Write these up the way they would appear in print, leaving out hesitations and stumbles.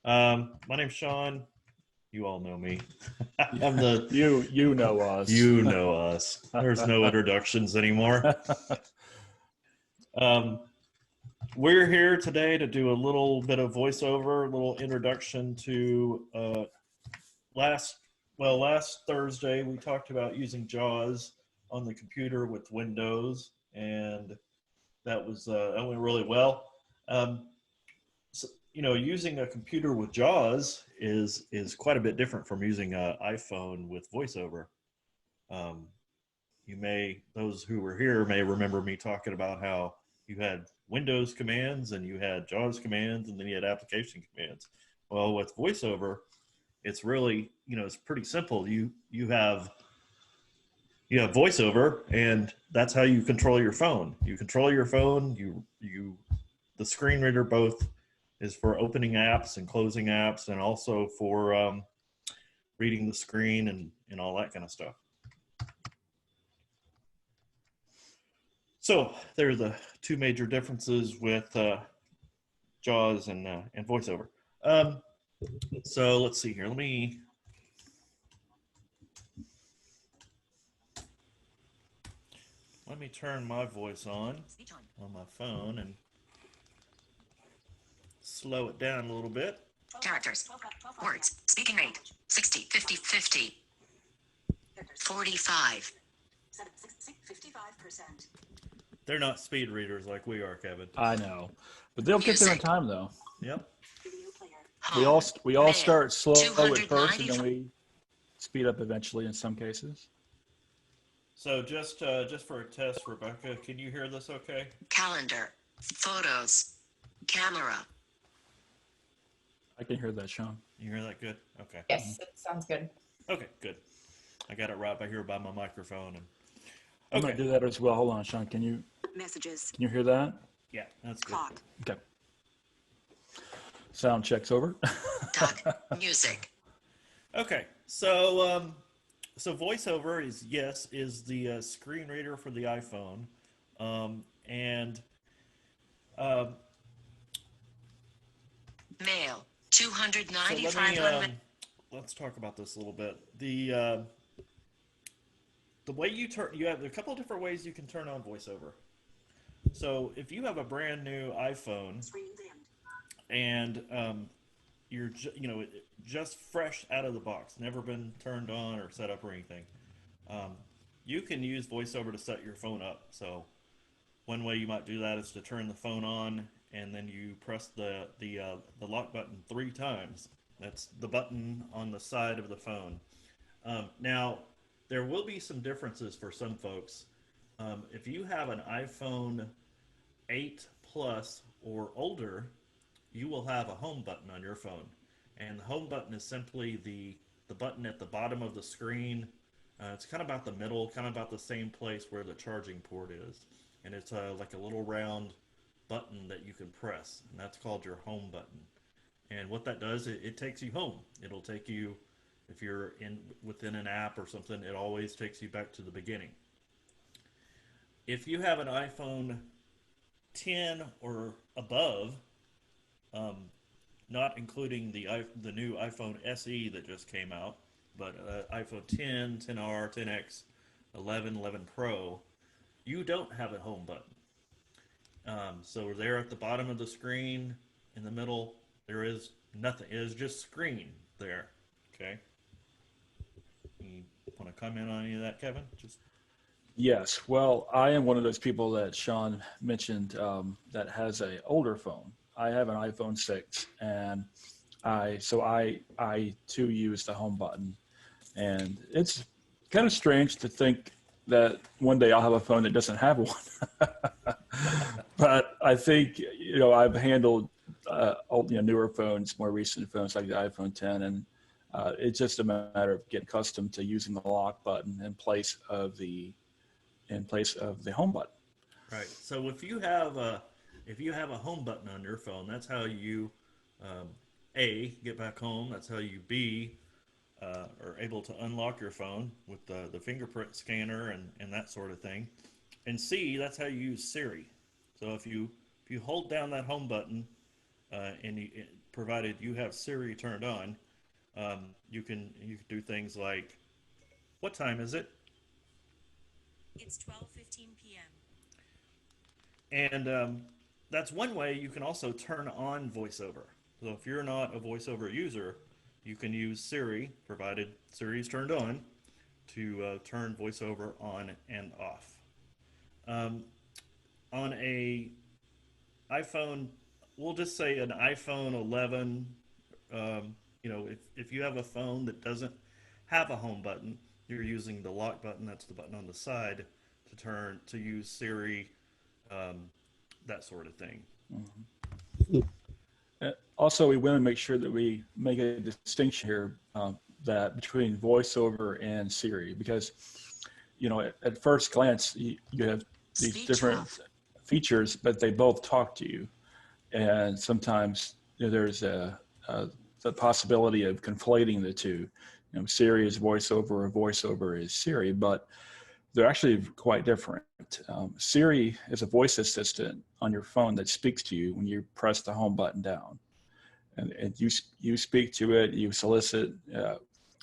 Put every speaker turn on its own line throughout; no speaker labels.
My name's Shawn. You all know me. I'm
Yeah,
the
you know us.
you know us. There's no introductions anymore. Um, we're here today to do a little bit of voiceover, a little introduction to last Thursday we talked about using JAWS on the computer with Windows, and that went really well. Um, so, using a computer with JAWS is quite a bit different from using an iPhone with VoiceOver. Um, those who were here may remember me talking about how you had Windows commands and you had JAWS commands and then you had application commands. Well, with VoiceOver, it's really, it's pretty simple. You have VoiceOver, and that's how you control your phone. You control your phone. The screen reader both is for opening apps and closing apps, and also for reading the screen and all that kind of stuff. So there are the two major differences with JAWS and VoiceOver. So let's see here. Let me turn my voice on my phone and slow it down a little bit.
Characters. Words. Speaking rate. 60, 50, 50. 45.
55%.
They're not speed readers like we are, Kevin.
I know, but they'll get there in time, though.
Yep.
We all
Mail.
start slow at first, and
295.
then we speed up eventually in some cases.
So just for a test, Rebecca, can you hear this okay?
Calendar. Photos. Camera.
I can hear that, Shawn.
You hear that good? Okay.
Yes, it sounds good.
Okay, good. I got it right by here by my microphone.
I'm gonna do that as well. Hold on, Shawn. Can you hear that?
Yeah, that's good.
Clock.
Okay. Sound checks over.
Duck. Music.
Okay, so VoiceOver is the screen reader for the iPhone, and
Mail.
so
295.
let's talk about this a little bit. The way you have a couple of different ways you can turn on VoiceOver. So if you have a brand new iPhone and you're just fresh out of the box, never been turned on or set up or anything, you can use VoiceOver to set your phone up. So one way you might do that is to turn the phone on, and then you press the lock button 3 times. That's the button on the side of the phone. Now, there will be some differences for some folks. If you have an iPhone 8 Plus or older, you will have a home button on your phone. And the home button is simply the button at the bottom of the screen. It's kind of about the middle, kind of about the same place where the charging port is. And it's like a little round button that you can press, and that's called your home button. And what that does, it takes you home. It'll take you, if you're within an app or something, it always takes you back to the beginning. If you have an iPhone 10 or above, not including the new iPhone SE that just came out, but iPhone 10, 10R, 10X, 11, 11 Pro, you don't have a home button. So there at the bottom of the screen, in the middle, there is nothing. It is just screen there. Okay. You want to comment on any of that, Kevin?
Yes. Well, I am one of those people that Shawn mentioned that has an older phone. I have an iPhone 6, and I too use the home button, and it's kind of strange to think that one day I'll have a phone that doesn't have one. But I think I've handled newer phones, more recent phones like the iPhone 10, and it's just a matter of getting accustomed to using the lock button in place of the home button.
Right. So if you have a home button on your phone, that's how you A, get back home. That's how you B, are able to unlock your phone with the fingerprint scanner and that sort of thing. And C, that's how you use Siri. So if you hold down that home button and you provided you have Siri turned on, you can do things like, what time is it?
It's 12:15 p.m.
And that's one way. You can also turn on VoiceOver. So if you're not a VoiceOver user, you can use Siri, provided Siri is turned on, to turn VoiceOver on and off. Um, on a iPhone, we'll just say an iPhone 11, if you have a phone that doesn't have a home button, you're using the lock button, that's the button on the side, to use Siri, that sort of thing.
Also, we want to make sure that we make a distinction here that between VoiceOver and Siri, because at first glance you have these
Speech
different
off.
features, but they both talk to you, and sometimes there's the possibility of conflating the two. Siri is VoiceOver or VoiceOver is Siri, but they're actually quite different. Siri is a voice assistant on your phone that speaks to you when you press the home button down. And you speak to it, you solicit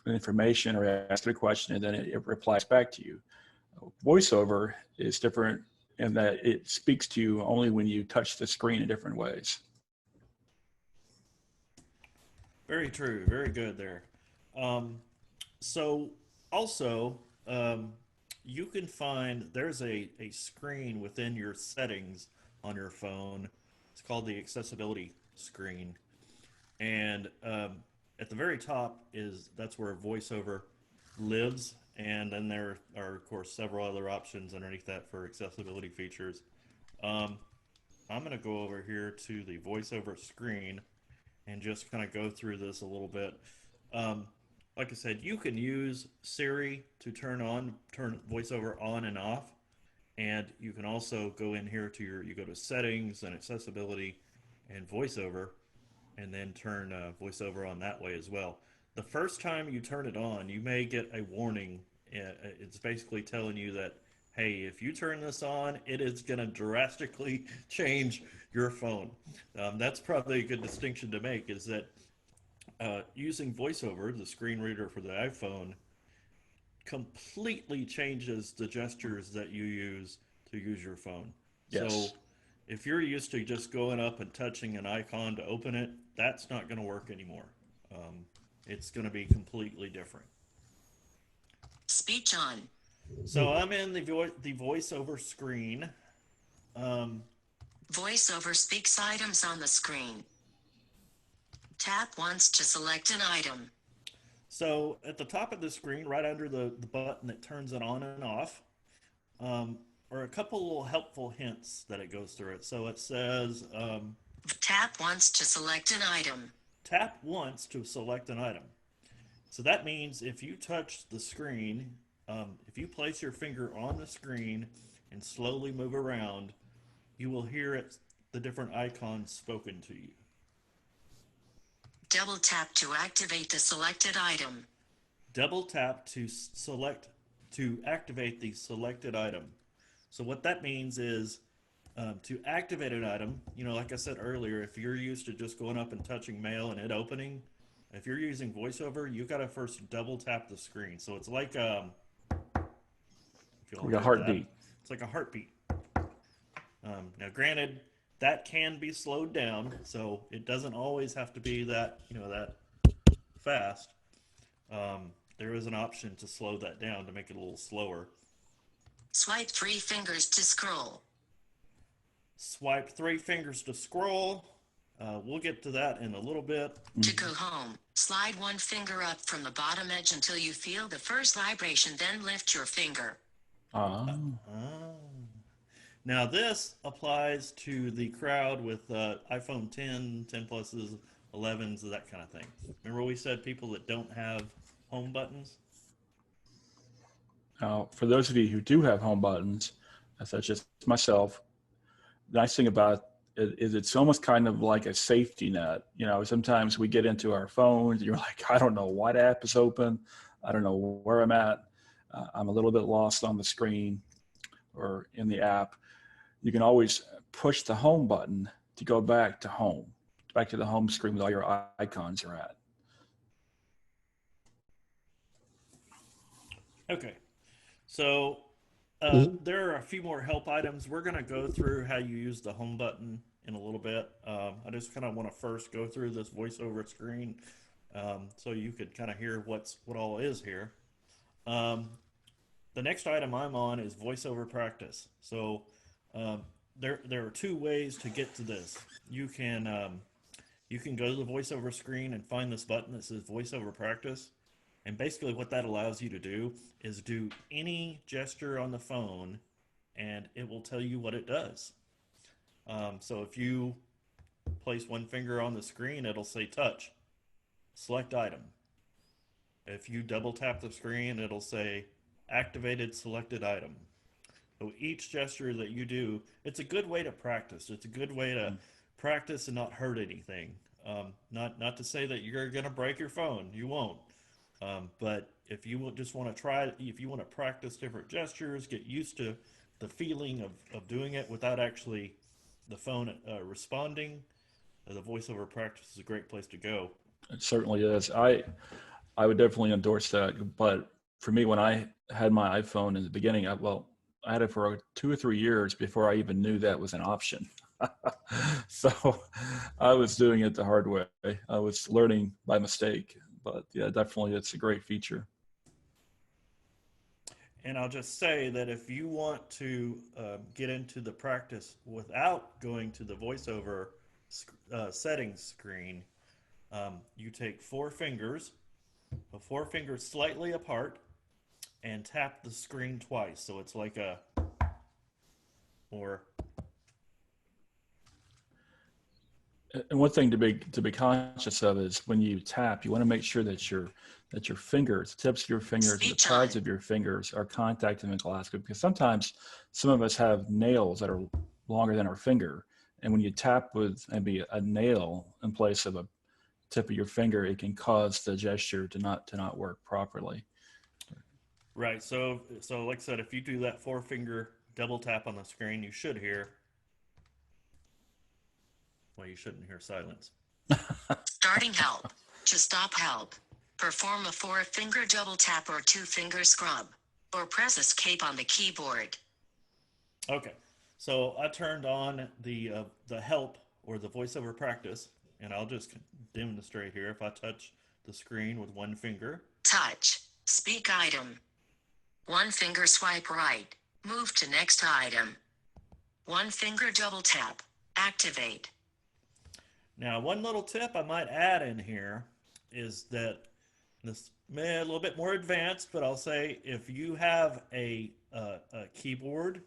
information or ask it a question, and then it replies back to you. VoiceOver is different in that it speaks to you only when you touch the screen in different ways.
Very true. Very good there. So also, you can find there's a screen within your settings on your phone. It's called the accessibility screen. And at the very top that's where VoiceOver lives. And then there are, of course, several other options underneath that for accessibility features. I'm going to go over here to the VoiceOver screen and just kind of go through this a little bit. Like I said, you can use Siri to turn VoiceOver on and off. And you can also go in here you go to settings and accessibility and VoiceOver, and then turn VoiceOver on that way as well. The first time you turn it on, you may get a warning. It's basically telling you that, hey, if you turn this on, it is going to drastically change your phone. That's probably a good distinction to make, is that using VoiceOver, the screen reader for the iPhone, completely changes the gestures that you use to use your phone.
Yes.
So if you're used to just going up and touching an icon to open it, that's not going to work anymore. It's going to be completely different.
Speech on.
So I'm in the VoiceOver screen.
VoiceOver speaks items on the screen. Tap once to select an item.
So at the top of the screen, right under the button that turns it on and off, are a couple little helpful hints that it goes through it. So it says,
Tap once to select an item.
tap once to select an item. So that means if you touch the screen, if you place your finger on the screen and slowly move around, you will hear the different icons spoken to you.
Double tap to activate the selected item.
Double tap to activate the selected item. So what that means is to activate an item, like I said earlier, if you're used to just going up and touching mail and it opening, if you're using VoiceOver, you've got to first double tap the screen. So it's like
Like a heartbeat.
It's like a heartbeat. Now, granted, that can be slowed down, so it doesn't always have to be that fast. There is an option to slow that down to make it a little slower.
Swipe 3 fingers to scroll.
Swipe 3 fingers to scroll. We'll get to that in a little bit.
To go home, slide 1 finger up from the bottom edge until you feel the first vibration, then lift your finger.
Now this applies to the crowd with iPhone 10, 10 pluses, 11s, that kind of thing. Remember we said people that don't have home buttons?
Now, for those of you who do have home buttons, such as myself, the nice thing about it is it's almost kind of like a safety net. Sometimes we get into our phones and you're like, I don't know what app is open. I don't know where I'm at. I'm a little bit lost on the screen or in the app. You can always push the home button to go back to home, back to the home screen with all your icons are at.
Okay. So there are a few more help items. We're going to go through how you use the home button in a little bit. I just kind of want to first go through this voiceover screen so you could kind of hear what all is here. The next item I'm on is voiceover practice. So there are two ways to get to this. You can go to the voiceover screen and find this button that says voiceover practice. And basically what that allows you to do is do any gesture on the phone and it will tell you what it does. So if you place one finger on the screen, it'll say touch, select item. If you double tap the screen, it'll say activated selected item. So each gesture that you do, it's a good way to practice. It's a good way to practice and not hurt anything. Not to say that you're going to break your phone. You won't. But if you just want to try, if you want to practice different gestures, get used to the feeling of doing it without actually the phone responding, the voiceover practice is a great place to go.
It certainly is. I would definitely endorse that. But for me, when I had my iPhone in the beginning, I had it for 2 or 3 years before I even knew that was an option. So I was doing it the hard way. I was learning by mistake. But yeah, definitely, it's a great feature.
And I'll just say that if you want to get into the practice without going to the voiceover settings screen, you take 4 fingers slightly apart, and tap the screen twice. So it's like a, or.
And one thing to be conscious of is when you tap, you want to make sure that your fingers, the tips of your fingers, and the
Speech
pads
on.
of your fingers are contacting the glass, because sometimes some of us have nails that are longer than our finger, and when you tap with maybe a nail in place of a tip of your finger, it can cause the gesture to not work properly.
Right. So like I said, if you do that 4-finger double tap on the screen, you should hear. Well, you shouldn't hear silence.
Starting help. To stop help, perform a 4-finger double tap or 2-finger scrub, or press escape on the keyboard.
Okay. So I turned on the help or the voiceover practice, and I'll just demonstrate here. If I touch the screen with 1 finger.
Touch. Speak item. 1-finger swipe right. Move to next item. 1-finger double tap. Activate.
Now, one little tip I might add in here is that this may a little bit more advanced, but I'll say if you have a keyboard,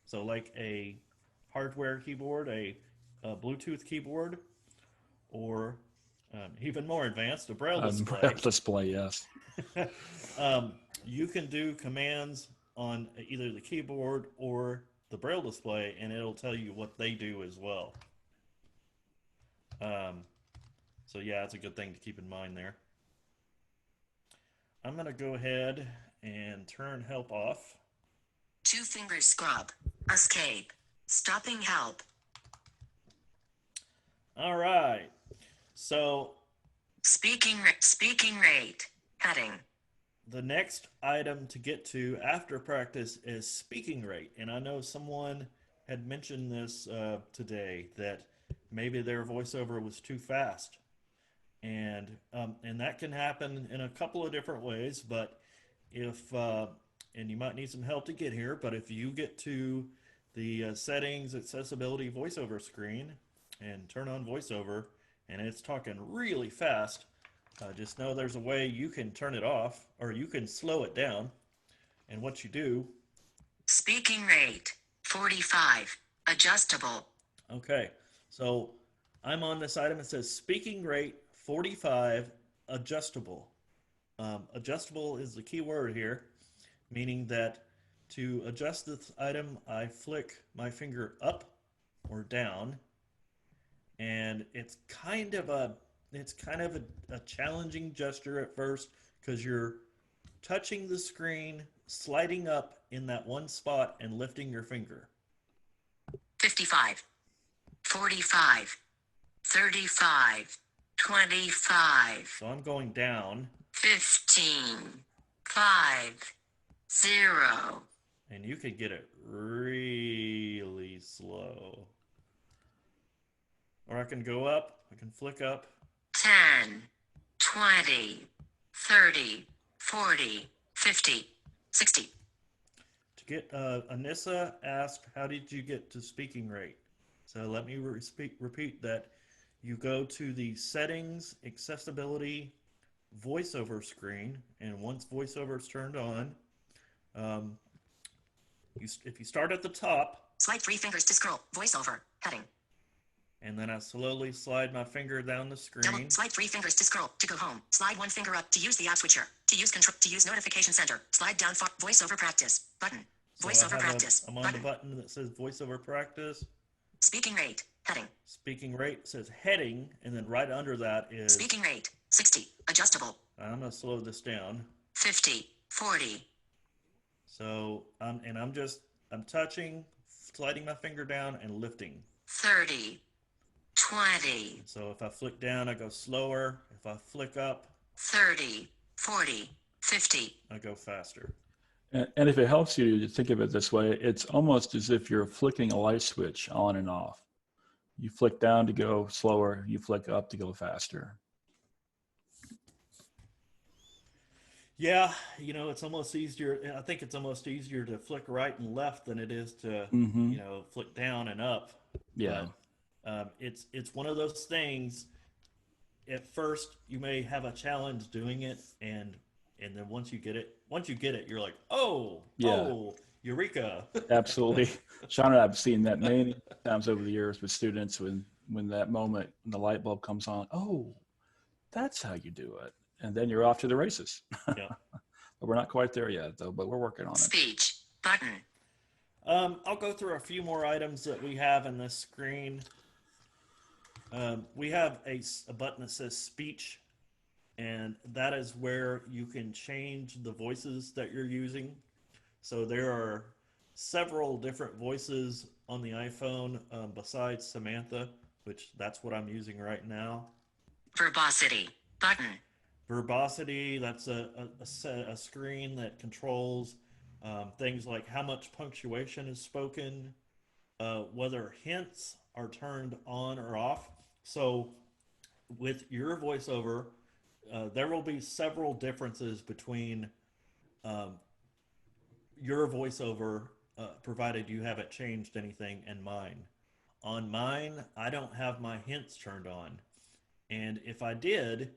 so like a hardware keyboard, a Bluetooth keyboard, or even more advanced, a Braille display.
Braille display, yes.
You can do commands on either the keyboard or the Braille display, and it'll tell you what they do as well. So yeah, it's a good thing to keep in mind there. I'm going to go ahead and turn help off.
2-finger scrub. Escape. Stopping help.
All right. So
Speaking rate. Heading.
the next item to get to after practice is speaking rate. And I know someone had mentioned this today, that maybe their voiceover was too fast. And that can happen in a couple of different ways, but if, and you might need some help to get here, but if you get to the settings, accessibility, voiceover screen and turn on voiceover and it's talking really fast, just know there's a way you can turn it off, or you can slow it down. And what you do.
Speaking rate, 45, adjustable.
Okay, so I'm on this item. It says speaking rate 45, adjustable. Adjustable is the key word here, meaning that to adjust this item, I flick my finger up or down, and it's kind of a challenging gesture at first, because you're touching the screen, sliding up in that one spot, and lifting your finger.
55, 45, 35, 25,
So I'm going down,
15, 5, 0,
and you could get it really slow. Or I can go up, I can flick up.
10, 20, 30, 40, 50, 60.
To get, Anissa asked, how did you get to speaking rate? So let me repeat that. You go to the settings, accessibility, voiceover screen, and once voiceover is turned on, if you start at the top,
Slide 3 fingers to scroll. VoiceOver. Heading.
and then I slowly slide my finger down the screen.
Slide 3 fingers to scroll. To go home. Slide 1 finger up to use the app switcher. To use control. To use notification center. Slide down far. VoiceOver practice. Button.
So
VoiceOver practice.
I'm on the button that says voiceover practice.
Speaking rate. Heading.
Speaking rate says heading, and then right under that is
Speaking rate. 60. Adjustable.
I'm going to slow this down.
50. 40.
So I'm touching, sliding my finger down and lifting.
30. 20.
So if I flick down, I go slower. If I flick up,
30. 40. 50.
I go faster.
And if it helps you to think of it this way, it's almost as if you're flicking a light switch on and off. You flick down to go slower, you flick up to go faster.
Yeah, it's almost easier. I think it's almost easier to flick right and left than it is to, flick down and up.
Yeah.
But, it's one of those things. At first, you may have a challenge doing it, and then once you get it, you're like, oh, eureka!
Absolutely. Shawn and I have seen that many times over the years with students when that moment, when the light bulb comes on, oh, that's how you do it. And then you're off to the races.
Yeah.
But we're not quite there yet, though, but we're working on it.
Speech. Button.
I'll go through a few more items that we have in this screen. We have a button that says speech, and that is where you can change the voices that you're using. So there are several different voices on the iPhone besides Samantha, which that's what I'm using right now.
Verbosity. Button.
Verbosity, that's a screen that controls things like how much punctuation is spoken, whether hints are turned on or off. So with your voiceover, there will be several differences between your voiceover, provided you haven't changed anything, and mine. On mine, I don't have my hints turned on. And if I did,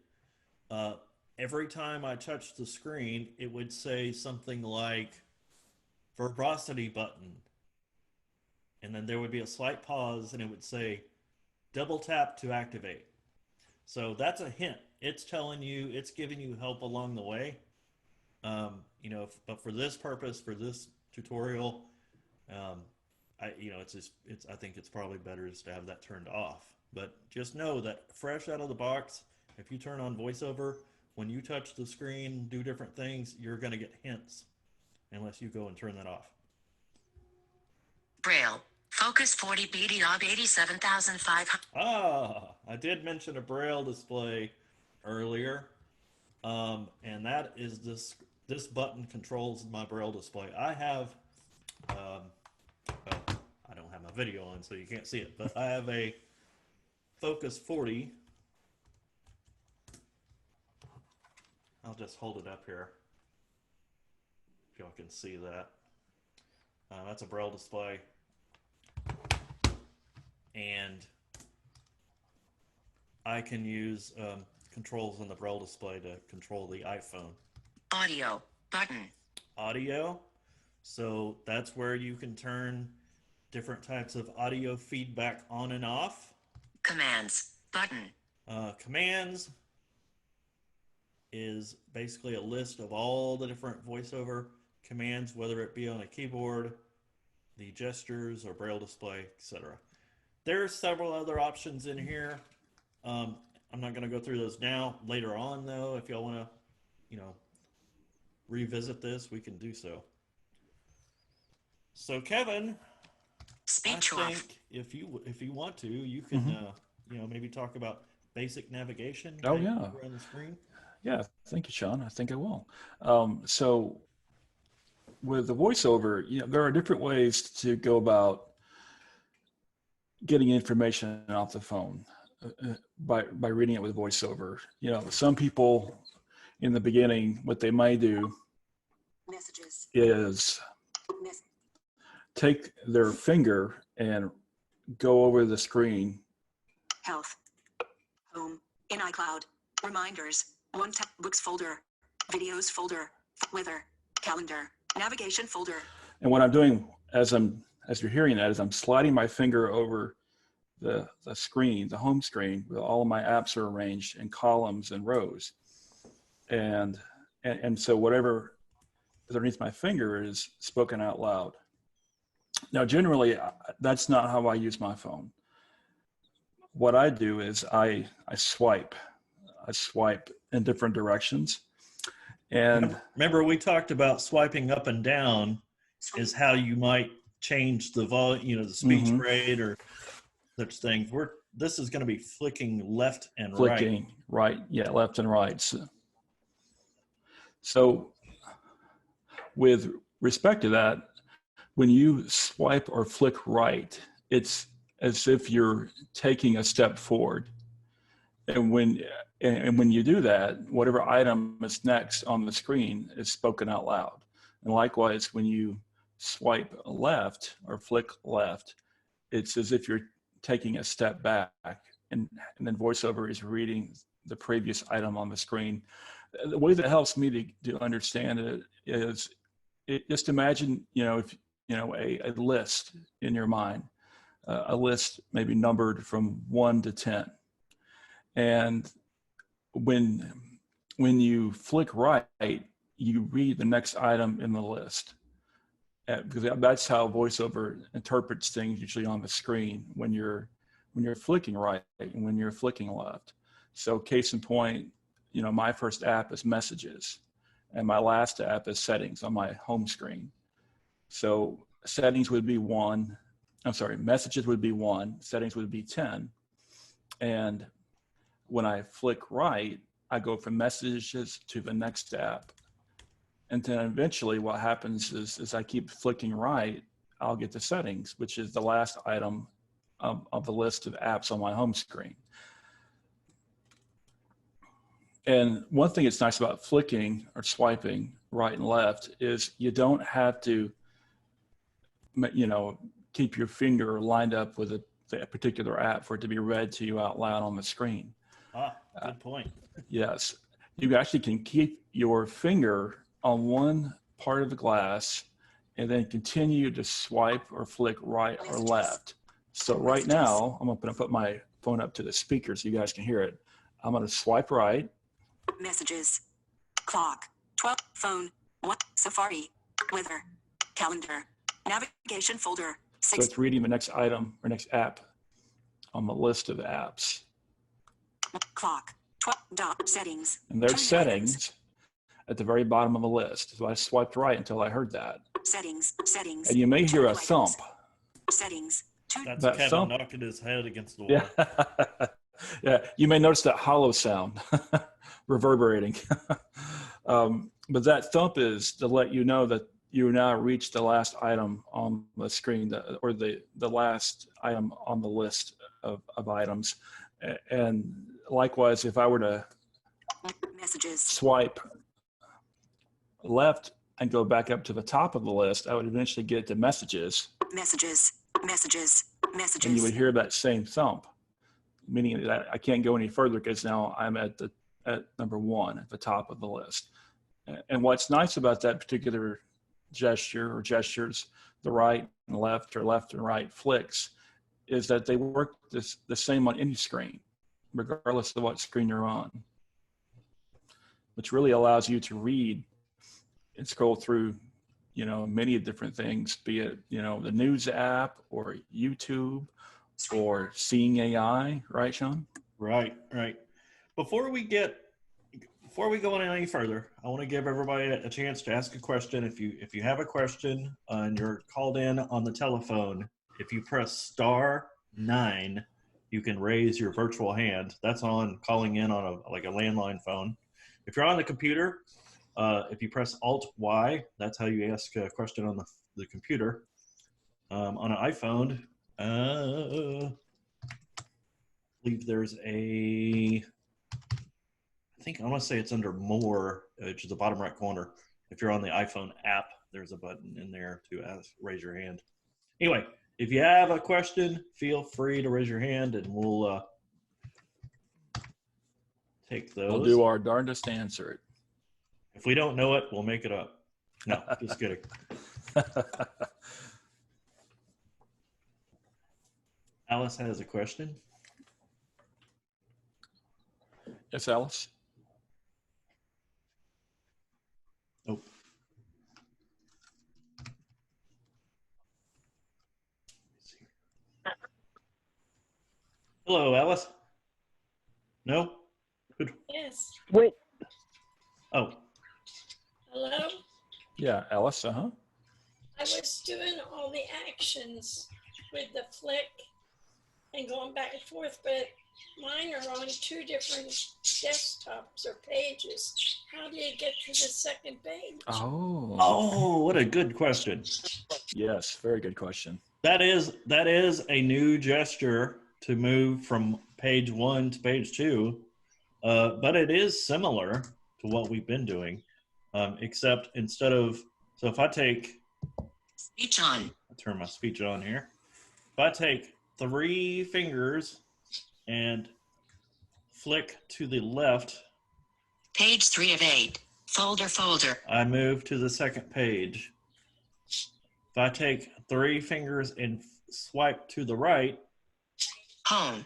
every time I touched the screen, it would say something like verbosity button. And then there would be a slight pause and it would say double tap to activate. So that's a hint. It's telling you, it's giving you help along the way. But for this purpose, for this tutorial, I think it's probably better just to have that turned off. But just know that fresh out of the box, if you turn on VoiceOver, when you touch the screen, do different things, you're going to get hints unless you go and turn that off.
Braille. Focus 40 BD ob 87,500.
I did mention a Braille display earlier. And that is this button controls my Braille display. I have, I don't have my video on, so you can't see it, but I have a Focus 40. I'll just hold it up here if y'all can see that. That's a Braille display. And I can use controls on the Braille display to control the iPhone.
Audio. Button.
Audio. So that's where you can turn different types of audio feedback on and off.
Commands. Button.
Commands is basically a list of all the different VoiceOver commands, whether it be on a keyboard, the gestures, or Braille display, etc. There are several other options in here. I'm not going to go through those now. Later on, though, if y'all want to, revisit this, we can do so. So, Kevin,
Speech
I
off.
think if you want to, you can maybe talk about basic navigation
Oh
right
yeah,
around the screen?
yeah. Thank you, Sean. I think I will. So with the voiceover, there are different ways to go about getting information off the phone by reading it with voiceover. Some people in the beginning, what they might do
Messages.
is take their finger and go over the screen.
Health. Home. In iCloud. Reminders. One tab. Books folder. Videos folder. Weather. Calendar. Navigation folder.
And what I'm doing as you're hearing that is I'm sliding my finger over the screen, the home screen, where all of my apps are arranged in columns and rows. And so whatever is underneath my finger is spoken out loud. Now, generally, that's not how I use my phone. What I do is I swipe in different directions. And
remember, we talked about swiping up and down is how you might change the volume, the speech rate or such things. This is going to be flicking left and
flicking right. Yeah, left and right. So with respect to that, when you swipe or flick right, it's as if you're taking a step forward. And when you do that, whatever item is next on the screen is spoken out loud. And likewise, when you swipe left or flick left, it's as if you're taking a step back, and then VoiceOver is reading the previous item on the screen. The way that helps me to understand it is, just imagine, if a list in your mind, a list maybe numbered from 1 to 10. And when you flick right, you read the next item in the list. Because that's how VoiceOver interprets things usually on the screen when you're flicking right and when you're flicking left. So case in point, my first app is Messages, and my last app is Settings on my home screen. So Settings would be 1. I'm sorry, Messages would be 1. Settings would be 10. And when I flick right, I go from Messages to the next app. And then eventually what happens is I keep flicking right, I'll get to Settings, which is the last item of the list of apps on my home screen. And one thing that's nice about flicking or swiping right and left is you don't have to, keep your finger lined up with a particular app for it to be read to you out loud on the screen.
Good point.
Yes, you actually can keep your finger on one part of the glass and then continue to swipe or flick right or left. So right now, I'm going to put my phone up to the speaker so you guys can hear it. I'm going to swipe right.
Messages. Clock. 12. Phone. 1. Safari. Weather. Calendar. Navigation folder. 6.
So it's reading the next item or next app on the list of apps.
Clock. 12. Dot. Settings.
And there's Settings at the very bottom of the list. So I swiped right until I heard that.
Settings.
And you may hear a thump.
Settings.
That's
that
Kevin
thump.
knocking his head against the wall.
Yeah. Yeah, you may notice that hollow sound reverberating. But that thump is to let you know that you now reached the last item on the screen, or the last item on the list of items. And likewise, if I were to
Messages.
swipe left and go back up to the top of the list, I would eventually get to Messages.
Messages. Messages. Messages.
And you would hear that same thump, meaning that I can't go any further because now I'm at number 1 at the top of the list. And what's nice about that particular gesture or gestures, the right and left or left and right flicks, is that they work the same on any screen, regardless of what screen you're on, which really allows you to read and scroll through, many different things, be it, the news app or YouTube or Seeing AI, right, Shawn?
Right. Before we go on any further, I want to give everybody a chance to ask a question. If you have a question and you're called in on the telephone, if you press *9, you can raise your virtual hand. That's on calling in on a landline phone. If you're on the computer, if you press Alt-Y, that's how you ask a question on the computer. On an iPhone, I believe there's I want to say it's under More, which is the bottom right corner. If you're on the iPhone app, there's a button in there to raise your hand. Anyway, if you have a question, feel free to raise your hand, and we'll take those.
We'll do our darndest to answer it.
If we don't know it, we'll make it up. No, just kidding. Alice has a question.
Yes, Alice?
Nope. Hello, Alice. No? Good.
Yes.
Wait,
Oh,
Hello?
Yeah, Alice,
I was doing all the actions with the flick and going back and forth, but mine are on two different desktops or pages. How do you get to the second page?
Oh,
what a good question.
yes, very good question.
That is a new gesture to move from page 1 to page 2, but it is similar to what we've been doing, except instead of, so if I take,
Speech on.
I'll turn my speech on here. If I take 3 fingers and flick to the left,
Page 3 of 8. Folder.
I move to the second page. If I take 3 fingers and swipe to the right,
Home.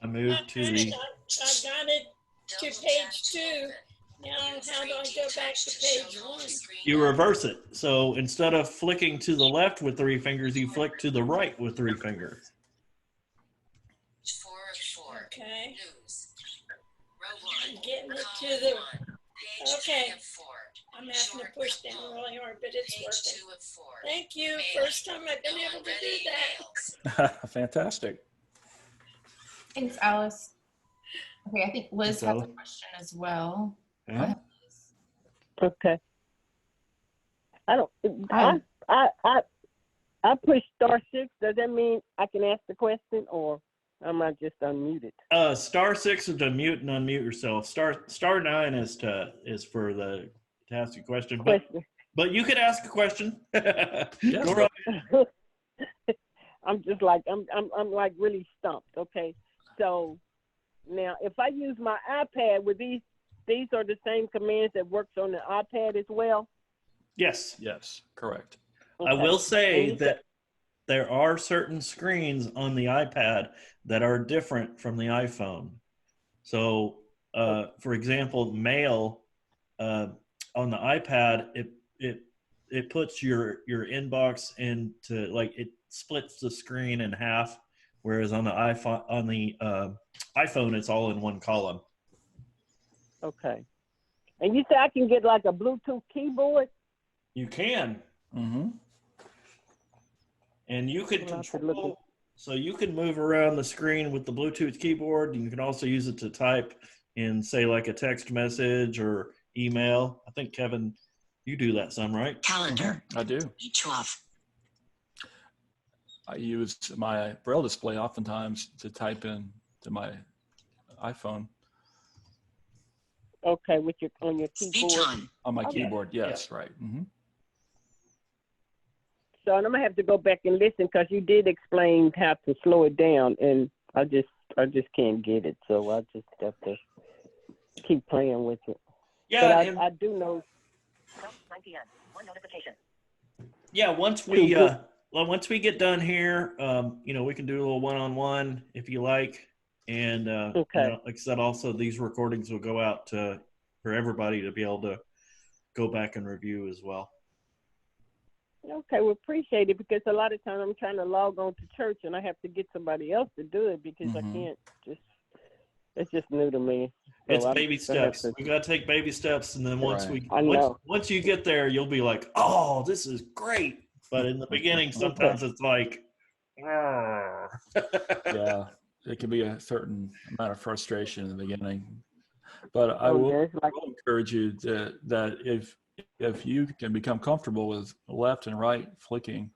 I move to the,
I got it to page 2. Now how do I go back to page 1?
you reverse it. So instead of flicking to the left with 3 fingers, you flick to the right with 3 fingers.
4 of 4.
Okay.
News. Row 1.
I'm getting it to the, okay. I'm having to push down really hard, but it's working. Thank you. First time I've been able to do that.
Fantastic.
Thanks, Alice. Okay, I think Liz
Thanks,
has a
Alice.
question as well. Go
Yeah.
ahead, Liz.
okay. I push *6. Does that mean I can ask the question, or am I just unmuted?
*6 is to mute and unmute yourself. *9 is for to ask a question. But you could ask a question.
Yes.
Go right.
I'm just like I'm like really stumped. Okay, so now if I use my iPad, with these are the same commands that works on the iPad as well.
Yes.
Yes, correct.
Okay.
I will say
And
that there are certain screens on the iPad that are different from the iPhone. So, for example, Mail on the iPad, it puts your inbox into, like, it splits the screen in half, whereas on the iPhone it's all in one column.
Okay. And you say I can get like a Bluetooth keyboard?
You can.
Mm-hmm.
And you can
I'll have to look
control, so you can move around the screen with the Bluetooth keyboard. And you can also use it to type in, say, like a text message or email. I think, Kevin, you do that some, right?
Calendar.
I do.
Each off.
I use my Braille display oftentimes to type in to my iPhone
Okay, with on your
Speech
keyboard.
on.
my
Okay.
keyboard. Yes, right. Mm-hmm.
So I'm gonna have to go back and listen because you did explain how to slow it down, and I just can't get it. So I just have to keep playing with it.
Yeah,
But
and
I do know.
9 p.m. One notification.
yeah. Once we get done here, we can do a little one-on-one if you like. And
Okay.
like I said, also these recordings will go out for everybody to be able to go back and review as well.
Okay, we appreciate it because a lot of times I'm trying to log on to church and I have to get somebody else to do it because I can't it's just new to me. So
It's
I'm
baby
gonna have
steps.
to-
We got to take baby steps, and then once
Right.
I know.
once you get there, you'll be like, "Oh, this is great." But in the beginning, sometimes it's like,
Yeah, it can be a certain amount of frustration in the beginning. But I
Oh,
will,
yeah, it's like,
will encourage you that if you can become comfortable with left and right flicking,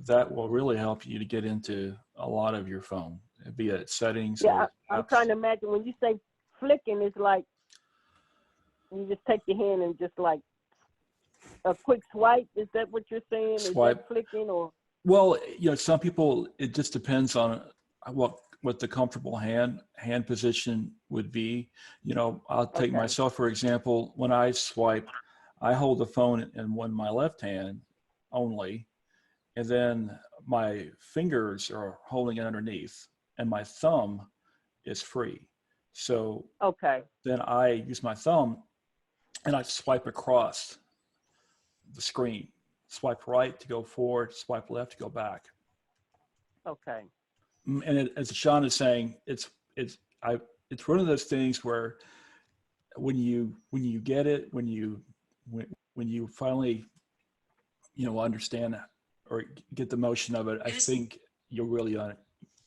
that will really help you to get into a lot of your phone, be it settings
yeah,
or
I'm
apps.
trying to imagine when you say flicking, it's like you just take your hand and just like a quick swipe. Is that what you're saying?
Swipe.
Is that flicking or?
Well, some people, it just depends on what the comfortable hand position would be. I'll take
Okay.
myself for example. When I swipe, I hold the phone in my left hand only, and then my fingers are holding it underneath, and my thumb is free. So
Okay.
then I use my thumb and I swipe across the screen. Swipe right to go forward, swipe left to go back.
Okay.
And as Shawn is saying, it's one of those things where when you get it, when you finally understand or get the motion of it, I think you'll really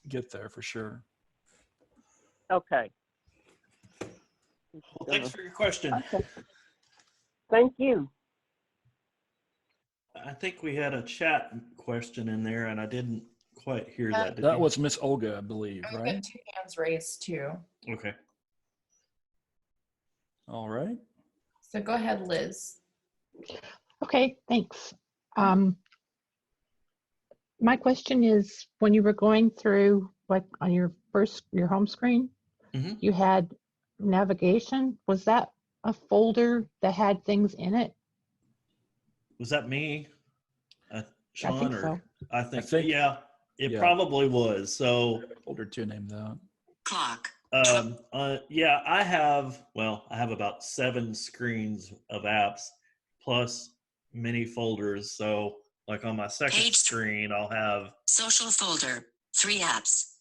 get there for sure.
Okay.
Well, thanks for your question.
Okay. Thank you.
I think we had a chat question in there, and I didn't quite hear that. Did
That
you?
was Miss Olga, I believe,
I've
right?
got 2 hands raised too.
Okay.
All right.
So go ahead, Liz.
Okay, thanks. My question is, when you were going through, like on your home screen,
Mhm.
you had navigation. Was that a folder that had things in it?
Was that me, Shawn?
I think
or
so.
I think
yeah.
It probably was. So
Folder 2 named that.
Clock.
yeah, I have about 7 screens of apps plus many folders. So like on my second screen, I'll have
social folder, 3 apps.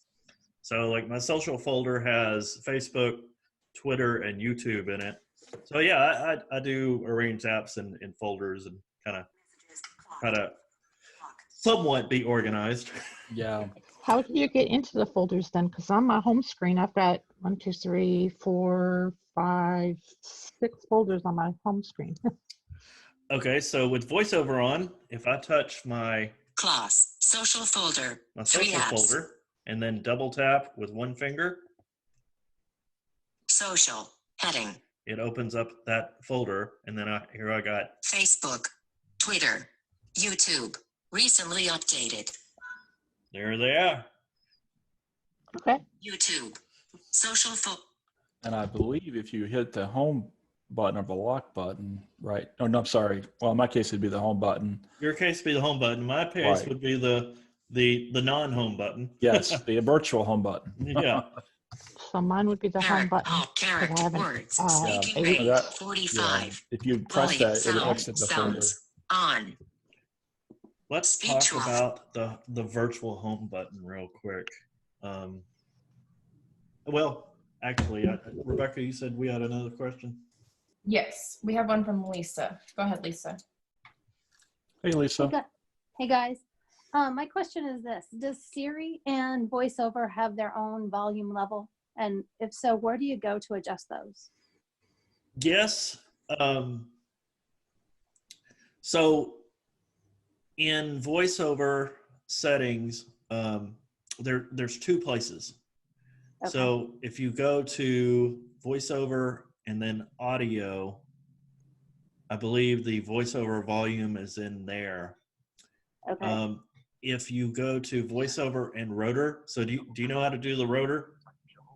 So like my social folder has Facebook, Twitter, and YouTube in it. So yeah, I do arrange apps in folders and kind of try to somewhat be organized.
Yeah.
How do you get into the folders then? Because on my home screen, I've got 1, 2, 3, 4, 5, 6 folders on my home screen.
Okay, so with VoiceOver on, if I touch my
class social folder,
my
3
social
apps.
folder, and then double tap with one finger,
social heading,
it opens up that folder, and then I got
Facebook, Twitter, YouTube, recently updated.
There they are.
Okay.
YouTube, social
And I believe if you hit the home button or the lock button, right? Oh, no, I'm sorry. Well, in my case, it'd be the home button.
Your case would be the home button. My case would be the non-home button.
Yes, the virtual home button.
Yeah.
So mine would be the home button.
Character
I haven't,
words.
Yeah,
Speaking rate,
that,
45.
yeah. If you press
Volume,
that, it'll exit the folder.
sounds on.
Let's
Speech
talk
off.
about the virtual home button real quick. Well, actually, Rebecca, you said we had another question.
Yes, we have one from Lisa. Go ahead, Lisa.
Hey, Lisa.
Hey guys. My question is this: does Siri and VoiceOver have their own volume level? And if so, where do you go to adjust those?
Yes. So in VoiceOver settings, there's 2 places.
Okay.
So if you go to VoiceOver and then audio, I believe the VoiceOver volume is in there.
Okay.
If you go to VoiceOver and rotor, so do you know how to do the rotor?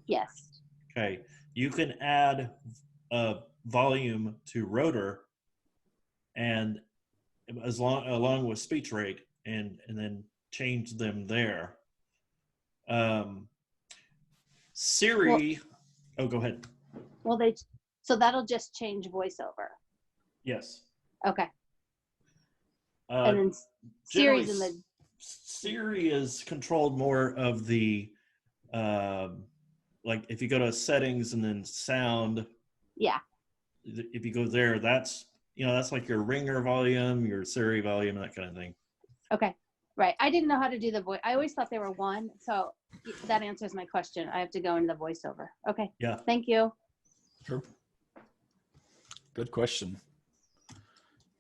Yes.
Okay, you can add volume to rotor, and along with speech rate, and then change them there. Siri, go ahead.
Well, so that'll just change VoiceOver.
Yes.
Okay. And then Siri's in the.
Siri is controlled more of the, like if you go to settings and then sound.
Yeah.
If you go there, that's like your ringer volume, your Siri volume, that kind of thing.
Okay. Right. I didn't know how to do the voice. I always thought they were one. So that answers my question. I have to go into the voiceover. Okay.
Yeah.
Thank you.
Sure. Good question.
I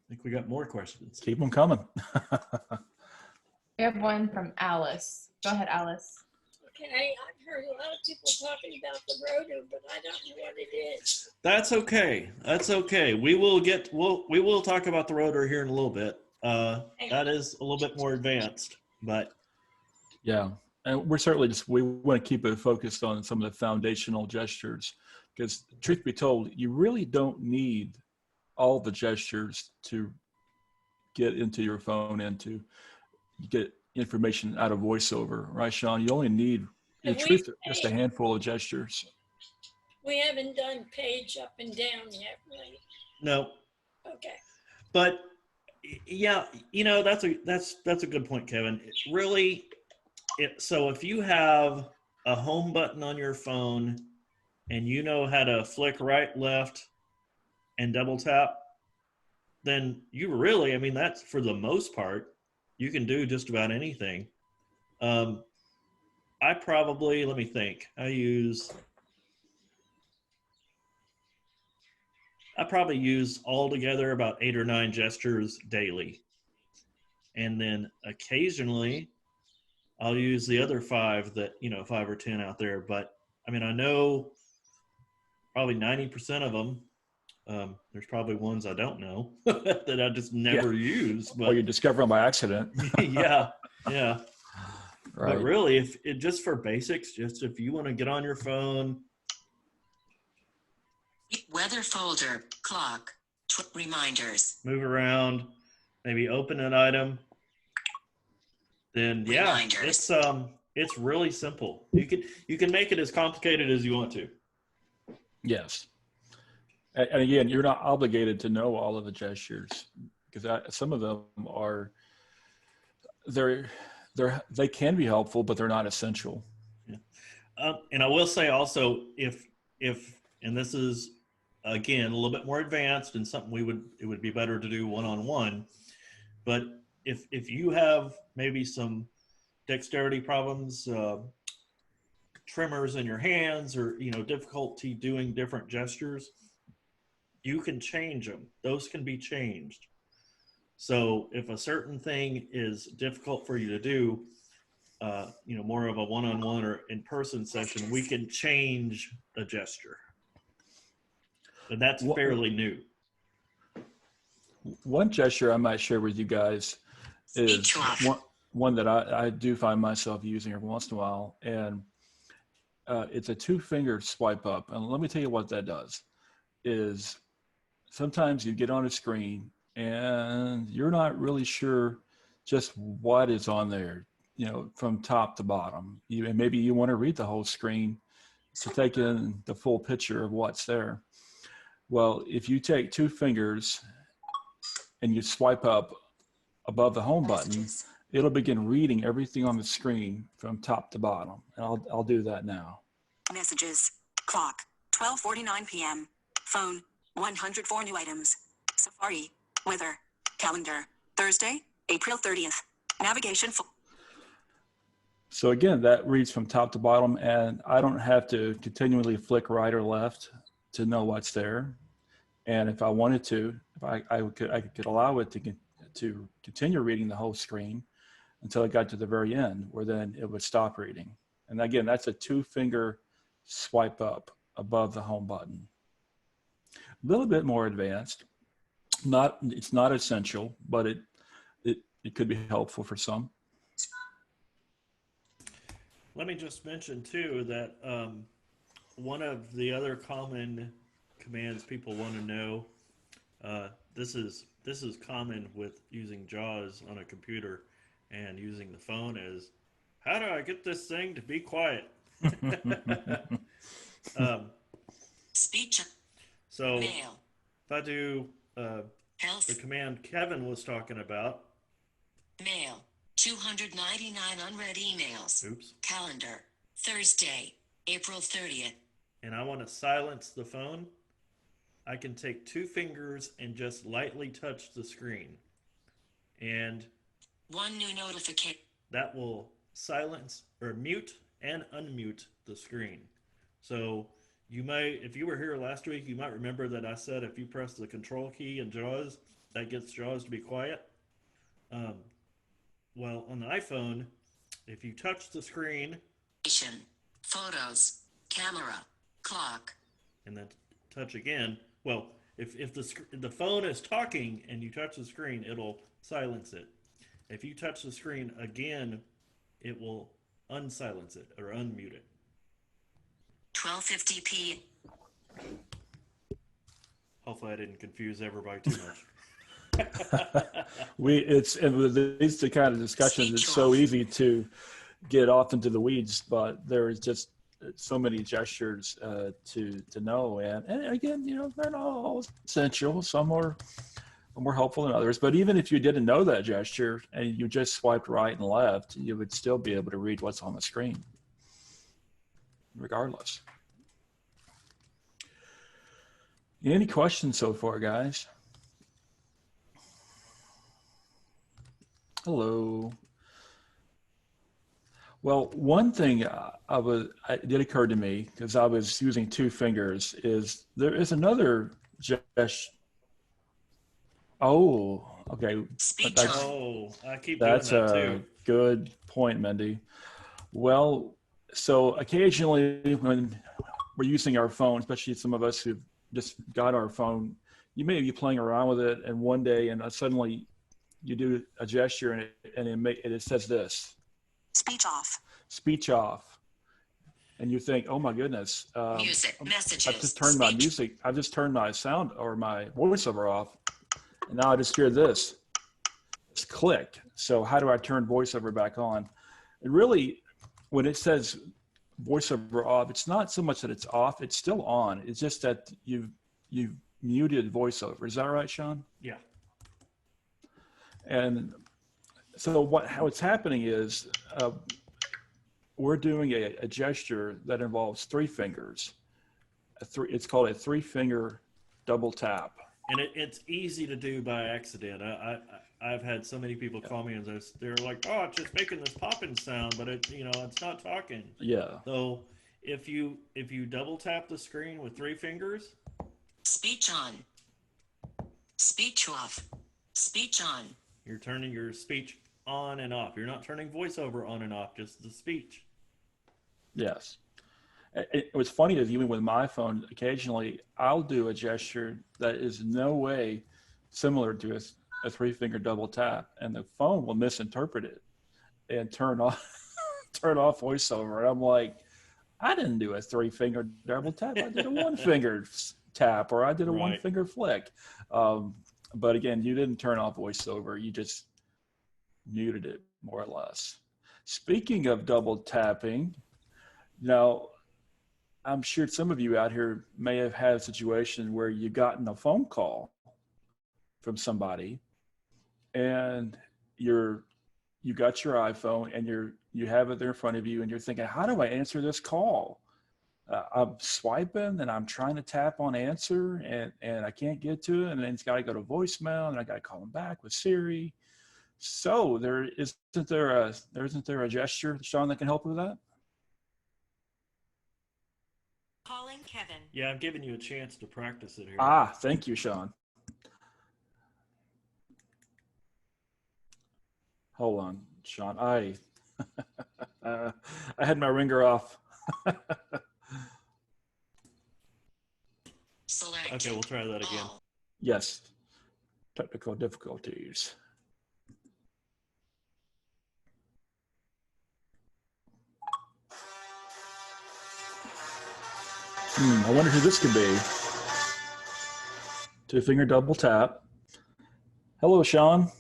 think we got more questions.
Keep them coming.
We have one from Alice. Go ahead, Alice.
Okay, I've heard a lot of people talking about the rotor, but I don't know what it is.
That's okay. That's okay. We will talk about the rotor here in a little bit. That is a little bit more advanced, but
Yeah, and we're certainly we want to keep it focused on some of the foundational gestures, because truth be told, you really don't need all the gestures to get into your phone and to get information out of VoiceOver, right, Shawn? You only need, in truth, just a handful of gestures.
We haven't done page up and down yet, right?
no.
Okay.
But yeah, that's a good point, Kevin. So if you have a home button on your phone and you know how to flick right, left, and double tap, then you really, that's for the most part, you can do just about anything. I probably, let me think, I probably use altogether about 8 or 9 gestures daily. And then occasionally I'll use the other 5 that, 5 or 10 out there. But I know probably 90% of them. There's probably ones I don't know that I just never use. But
or you discover them by accident.
yeah.
Right.
But really, if it just for basics, just if you want to get on your phone.
Weather folder, clock, reminders.
Move around, maybe open an item. Then yeah,
Reminders.
it's really simple. You can make it as complicated as you want to.
Yes. And again, you're not obligated to know all of the gestures, because some of them are, they can be helpful, but they're not essential.
Yeah. And I will say also, if and this is again a little bit more advanced and something it would be better to do one-on-one, but if you have maybe some dexterity problems, tremors in your hands, or difficulty doing different gestures, you can change them. Those can be changed. So if a certain thing is difficult for you to do, more of a one-on-one or in-person session, we can change a gesture. And that's fairly new. One
gesture I might share with you guys is one that I do find myself using every once in a while, and it's a 2-finger swipe up. And let me tell you what that does. Is sometimes you get on a screen and you're not really sure just what is on there, from top to bottom. Maybe you want to read the whole screen to take in the full picture of what's there. Well, if you take 2 fingers and you swipe up above the home button, it'll begin reading everything on the screen from top to bottom. And I'll do that now.
Messages. Clock. 12:49 p.m. Phone. 104 new items. Safari. Weather. Calendar. Thursday, April 30th. Navigation.
So again, that reads from top to bottom, and I don't have to continually flick right or left to know what's there. And if I wanted to, I could allow it to continue reading the whole screen until it got to the very end, where then it would stop reading. And again, that's a 2-finger swipe up above the home button. A little bit more advanced. It's not essential, but it could be helpful for some.
Let me just mention too that one of the other common commands people want to know, this is common with using JAWS on a computer and using the phone, is how do I get this thing to be quiet?
Speech.
So
Mail.
if I do the command Kevin was talking about.
Mail. 299 unread emails.
Oops.
Calendar. Thursday, April 30th.
And I want to silence the phone. I can take 2 fingers and just lightly touch the screen. And
One new notification.
That will silence or mute and unmute the screen. So you may, if you were here last week, you might remember that I said if you press the control key in JAWS, that gets JAWS to be quiet. Well, on the iPhone, if you touch the screen,
photos, camera, clock,
and then touch again, well, if the phone is talking and you touch the screen, it'll silence it. If you touch the screen again, it will unsilence it or unmute it.
12:50
Hopefully I didn't confuse everybody too much.
And with these the kind of discussions, it's so easy to get off into the weeds, but there is just so many gestures to know. And again, they're not all essential. Some are more helpful than others. But even if you didn't know that gesture and you just swiped right and left, you would still be able to read what's on the screen, regardless. Any questions so far, guys? Hello. Well, one thing it did occur to me because I was using two fingers is there is another gesture. Oh, okay.
I keep doing that too. That's a
good point, Mindy. Well, so occasionally when we're using our phone, especially some of us who've just got our phone, you may be playing around with it, and one day, and suddenly you do a gesture, and it says this:
speech off.
Speech off, and you think, "Oh my goodness!"
Music messages.
I've just turned my music. I've just turned my sound or my voiceover off, and now I just hear this click. So how do I turn voiceover back on? And really, when it says voiceover off, it's not so much that it's off, it's still on. It's just that you've muted voiceover. Is that right, Shawn?
Yeah.
And so how it's happening is we're doing a gesture that involves three fingers. It's called a 3-finger double tap.
And it's easy to do by accident. I've had so many people call me and they're like, "Oh, it's just making this popping sound, but it's not talking."
Yeah.
So if you double tap the screen with 3 fingers,
speech on, speech off, speech on.
You're turning your speech on and off. You're not turning voiceover on and off, just the speech. Yes.
It was funny is even with my phone, occasionally I'll do a gesture that is no way similar to a 3-finger double tap, and the phone will misinterpret it and turn off voiceover. And I'm like, I didn't do a 3-finger double tap. I did a 1-finger tap, or I did a 1-finger flick. But again, you didn't turn off voiceover. You just muted it more or less. Speaking of double tapping, now, I'm sure some of you out here may have had a situation where you gotten a phone call from somebody, and you got your iPhone and you have it there in front of you, and you're thinking, how do I answer this call? I'm swiping and I'm trying to tap on answer and I can't get to it, and then it's got to go to voicemail, and I got to call them back with Siri. So isn't there a gesture, Shawn, that can help with that?
Calling Kevin.
Yeah, I'm giving you a chance to practice it here.
Thank you, Shawn. Hold on, Shawn. I had my ringer off.
Okay, we'll try that again.
Yes. Technical difficulties. I wonder who this could be. 2-finger double tap. Hello, Shawn.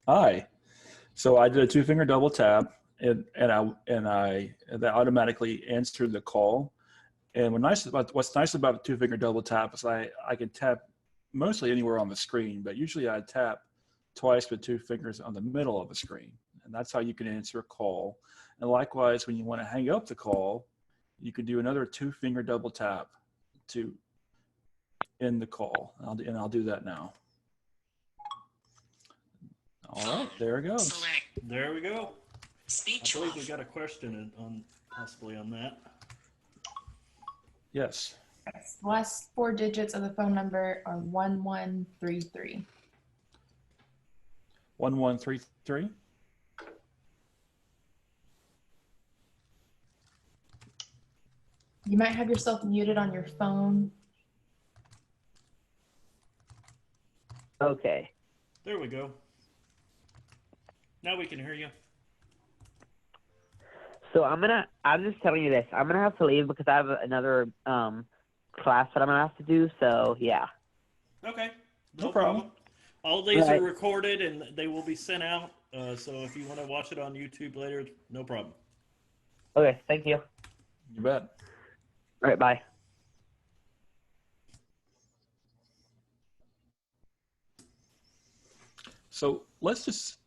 Hi. So I did a 2-finger double tap, and that automatically answered the call. And what's nice about a 2-finger double tap is I can tap mostly anywhere on the screen, but usually I tap twice with 2 fingers on the middle of the screen, and that's how you can answer a call. And likewise, when you want to hang up the call, you could do another 2-finger double tap to end the call. And I'll do that now. All right, there it goes.
Select.
There we go.
Speech
I believe we
off.
got a question on possibly on that.
Yes.
Yes. The last 4 digits of the phone number are 1133.
1133.
You might have yourself muted on your phone.
Okay.
There we go. Now we can hear you.
So I'm just telling you this. I'm gonna have to leave because I have another class that I'm gonna have to do. So yeah.
Okay.
No problem.
All these
All right.
are recorded and they will be sent out. So if you want to watch it on YouTube later, no problem.
Okay. Thank you.
You bet.
All right. Bye.
So let's just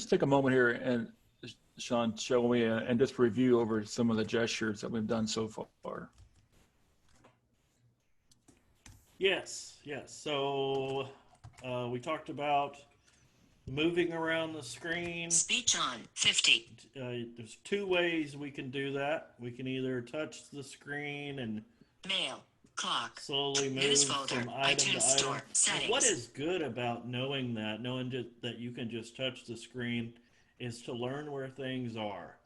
take a moment here and Shawn, show me and just review over some of the gestures that we've done so far.
Yes. So we talked about moving around the screen.
Speech on 50.
There's 2 ways we can do that. We can either touch the screen and
Mail. Clock.
slowly move
News folder.
from item to
iTunes
item.
Store.
And
Settings.
what is good about knowing that you can just touch the screen is to learn where things are.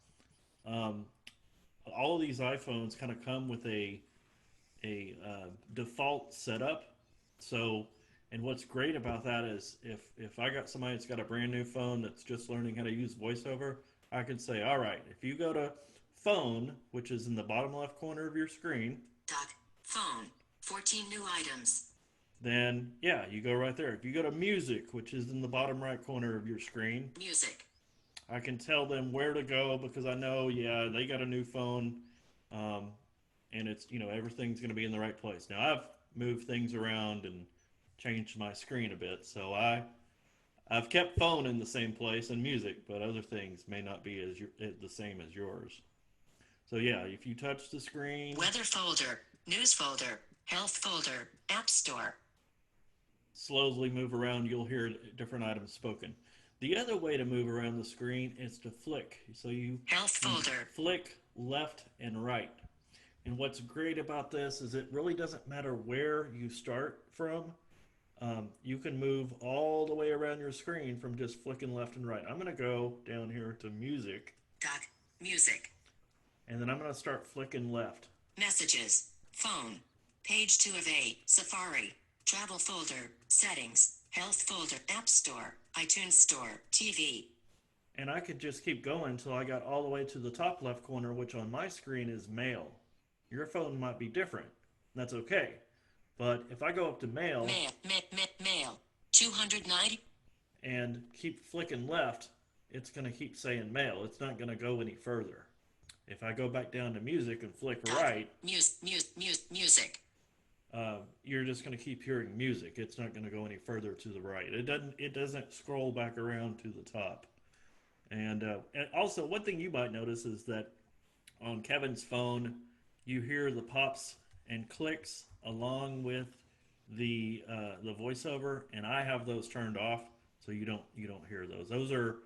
All of these iPhones kind of come with a default setup. So, and what's great about that is if I got somebody that's got a brand new phone that's just learning how to use VoiceOver, I can say, all right, if you go to phone, which is in the bottom left corner of your screen,
Phone. 14 new items.
then yeah, you go right there. If you go to music, which is in the bottom right corner of your screen,
Music.
I can tell them where to go because I know, yeah, they got a new phone, and it's, everything's going to be in the right place. Now, I've moved things around and changed my screen a bit, so I've kept phone in the same place and music, but other things may not be the same as yours. So yeah, if you touch the screen,
Weather folder. News folder. Health folder. App Store.
slowly move around, you'll hear different items spoken. The other way to move around the screen is to flick. So you
Health folder.
flick left and right. And what's great about this is it really doesn't matter where you start from. You can move all the way around your screen from just flicking left and right. I'm going to go down here to music.
Music.
And then I'm going to start flicking left.
Messages. Phone. Page 2 of 8. Safari. Travel folder. Settings. Health folder. App Store. iTunes Store. TV.
And I could just keep going until I got all the way to the top left corner, which on my screen is mail. Your phone might be different. That's okay. But if I go up to mail.
Mail. 290.
And keep flicking left, it's going to keep saying mail. It's not going to go any further. If I go back down to music and flick right.
Music.
You're just going to keep hearing music. It's not going to go any further to the right. It doesn't scroll back around to the top. And also, one thing you might notice is that on Kevin's phone, you hear the pops and clicks along with the voiceover, and I have those turned off, so you don't hear those. Those are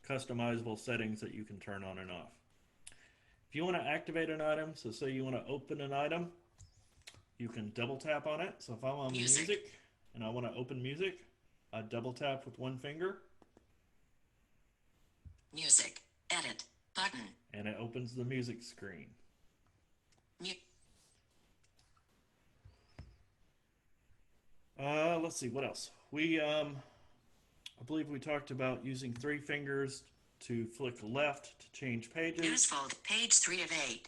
customizable settings that you can turn on and off. If you want to activate an item, so say you want to open an item, you can double tap on it. So if I'm on music and I want to open music, I double tap with one finger.
Music. Edit. Button.
And it opens the music screen. Let's see, what else? I believe we talked about using 3 fingers to flick left to change pages.
News folder. Page 3 of 8.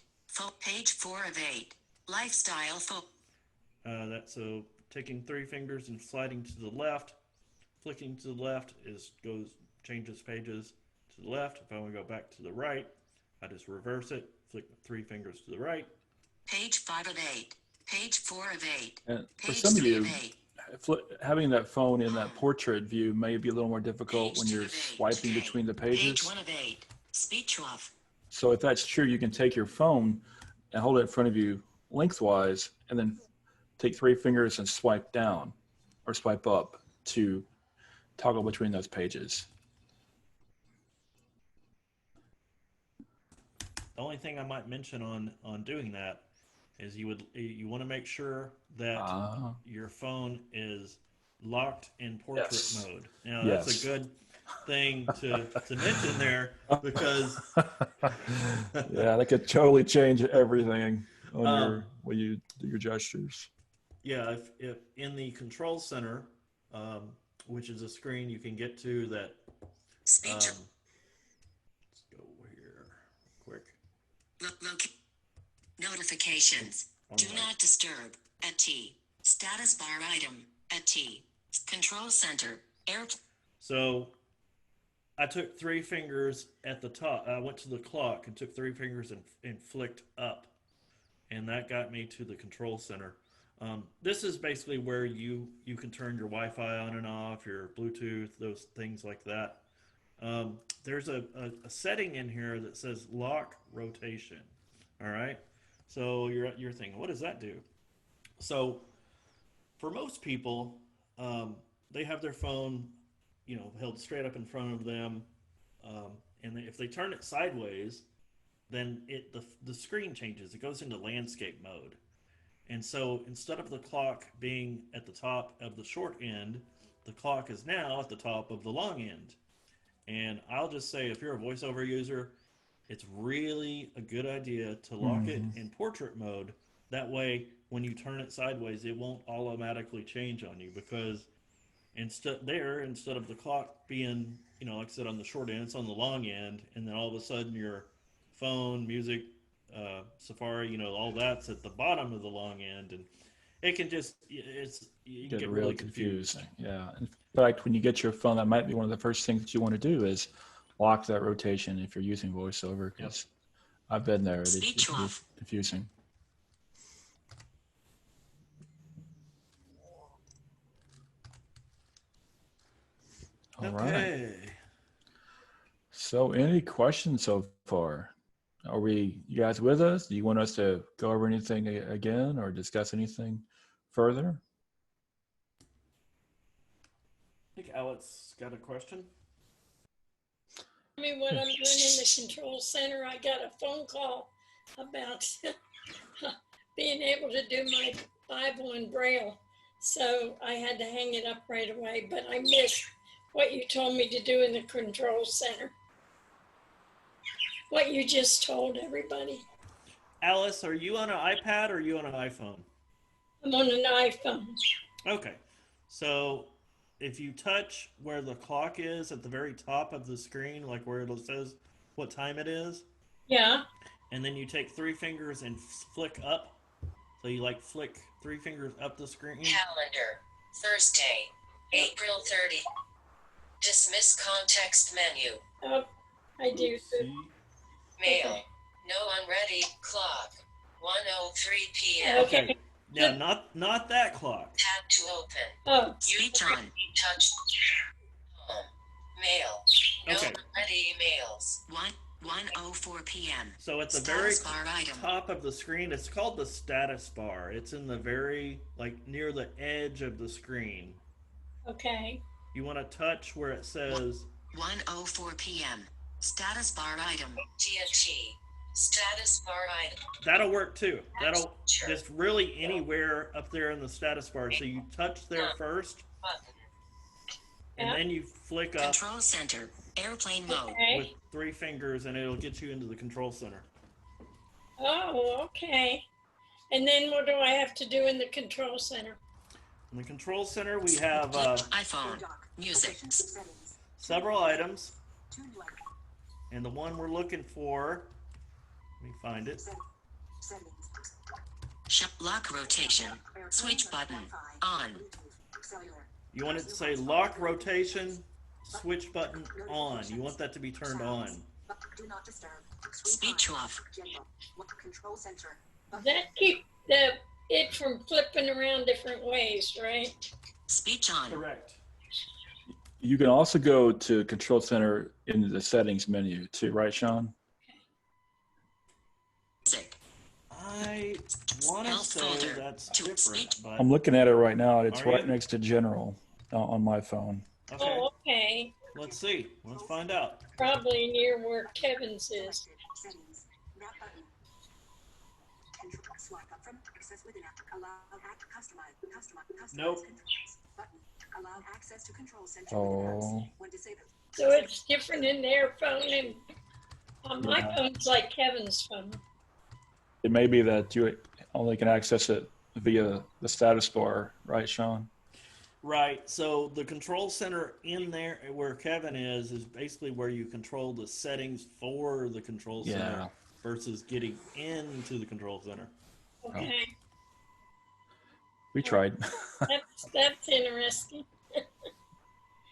Page 4 of 8. Lifestyle
So taking 3 fingers and sliding to the left, flicking to the left changes pages to the left. If I want to go back to the right, I just reverse it, flick 3 fingers to the right.
Page 5 of 8. Page 4 of 8.
And for
Page
some of
3
you,
of 8.
having that phone in that portrait view may be a little more difficult when you're swiping between the pages.
Page 1 of 8. Speech off.
So if that's true, you can take your phone and hold it in front of you lengthwise and then take 3 fingers and swipe down or swipe up to toggle between those pages.
The only thing I might mention on doing that is you want to make sure that your phone is locked in portrait
Yes.
mode. Now
Yes.
that's a good thing to mention there because
yeah, that could totally change everything on your when you do your gestures.
Yeah, if in the control center, which is a screen you can get to that. Let's go over here quick.
Notifications. Do not disturb. At T. Status bar item. At T. Control center.
So I took 3 fingers at the top. I went to the clock and took 3 fingers and flicked up. And that got me to the control center. This is basically where you can turn your Wi-Fi on and off, your Bluetooth, those things like that. There's a setting in here that says lock rotation. All right. So you're thinking, what does that do? So for most people, they have their phone, held straight up in front of them, and if they turn it sideways, then the screen changes. It goes into landscape mode. And so instead of the clock being at the top of the short end, the clock is now at the top of the long end. And I'll just say, if you're a VoiceOver user, it's really a good idea to lock it in portrait mode. That way, when you turn it sideways, it won't automatically change on you, because instead of the clock being, like I said, on the short end, it's on the long end, and then all of a sudden your phone, music, Safari, all that's at the bottom of the long end, and it can just you get really confused.
Yeah. In fact, when you get your phone, that might be one of the first things that you want to do is lock that rotation if you're using VoiceOver, because I've been there. It's confusing. All right. So any questions so far? Are you guys with us? Do you want us to go over anything again or discuss anything further?
I think Alex got a question.
I mean, when I'm doing in the control center, I got a phone call about being able to do my Bible in Braille. So I had to hang it up right away, but I missed what you told me to do in the control center. What you just told everybody.
Alice, are you on an iPad or are you on an iPhone?
I'm on an iPhone.
Okay. So if you touch where the clock is at the very top of the screen, like where it says what time it is.
Yeah.
And then you take 3 fingers and flick up. So you flick 3 fingers up the screen.
Calendar. Thursday, April 30. Dismiss context menu.
Oh, I do.
Mail. Okay. No unready. Clock. 1:03 p.m.
Okay. Yeah, not that clock.
Tab to open.
Oh.
Speech on. Touch. Home. Mail. No unready emails. 1:04 p.m.
So at the very top of the screen, it's called the status bar. It's in the very, near the edge of the screen.
Okay.
You want to touch where it says
1:04 p.m. Status bar item. TNT. Status bar item.
That'll work too. That'll just really anywhere up there in the status bar. So you touch there first, and then you flick up.
Control center. Airplane mode.
With 3 fingers, and it'll get you into the control center.
Oh, okay. And then what do I have to do in the control center?
In the control center, we have
iPhone, music,
several items, and the one we're looking for, let me find it.
Lock rotation, switch button, on.
You want it to say lock rotation, switch button on. You want that to be turned on.
Speech off.
That keep it from flipping around different ways, right?
Speech on.
Correct.
You can also go to Control Center in the settings menu too, right, Shawn?
I want to say that's different, but
I'm looking at it right now. It's right next to General on my phone.
Okay.
Oh, okay.
Let's see. Let's find out.
Probably near where Kevin's is.
Swipe up from access within app. Allow customize
Nope.
controls button. Allow access to control center
Oh.
within apps when disabled.
So it's different in their phone, and on my
Yeah.
phone, it's like Kevin's phone.
It may be that you only can access it via the status bar, right, Shawn?
Right. So the control center in there where Kevin is basically where you control the settings for the control center
Yeah.
versus getting into the control center.
Okay,
We tried.
that's interesting.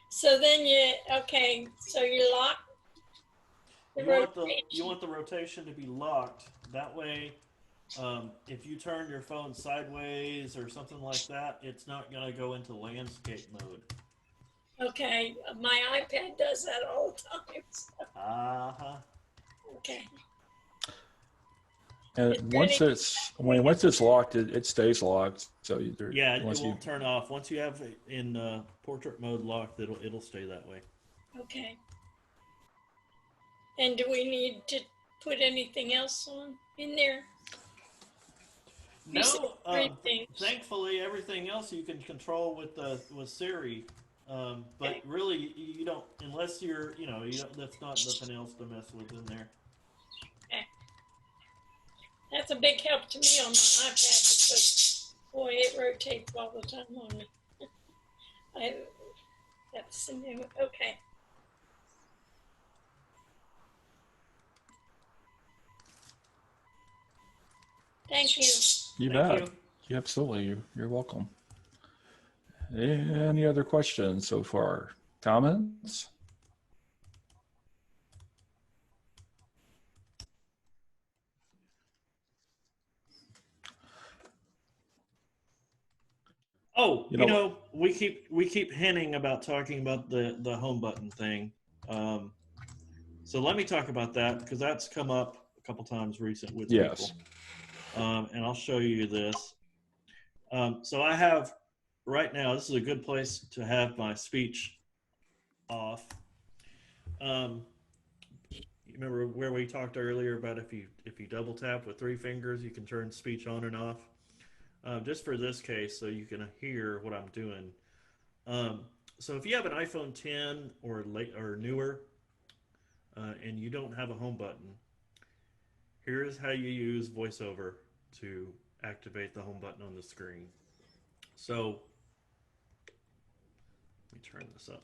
So then so you lock the rotation.
You want the rotation to be locked. That way, if you turn your phone sideways or something like that, it's not going to go into landscape mode.
Okay, my iPad does that all the time. So.
Uh-huh.
Okay.
And once it's locked, it stays locked. So
Yeah, it won't turn off. Once you have it in portrait mode locked, it'll stay that way.
Okay. And do we need to put anything else in there?
No, thankfully everything else you can control with Siri. But really, you don't unless you're that's not nothing else to mess with in there.
Okay. That's a big help to me on my iPad because boy, it rotates all the time on me. That's new. Okay. Thank you.
You bet. You absolutely. You're welcome. Any other questions so far? Comments?
Oh, we keep hinting about talking about the home button thing. So let me talk about that because that's come up a couple times recent with people. And I'll show you this. So I have right now. This is a good place to have my speech off. You remember where we talked earlier about if you double tap with 3 fingers, you can turn speech on and off. Just for this case, so you can hear what I'm doing. So if you have an iPhone 10 or newer, and you don't have a home button, here's how you use VoiceOver to activate the home button on the screen. So let me turn this up.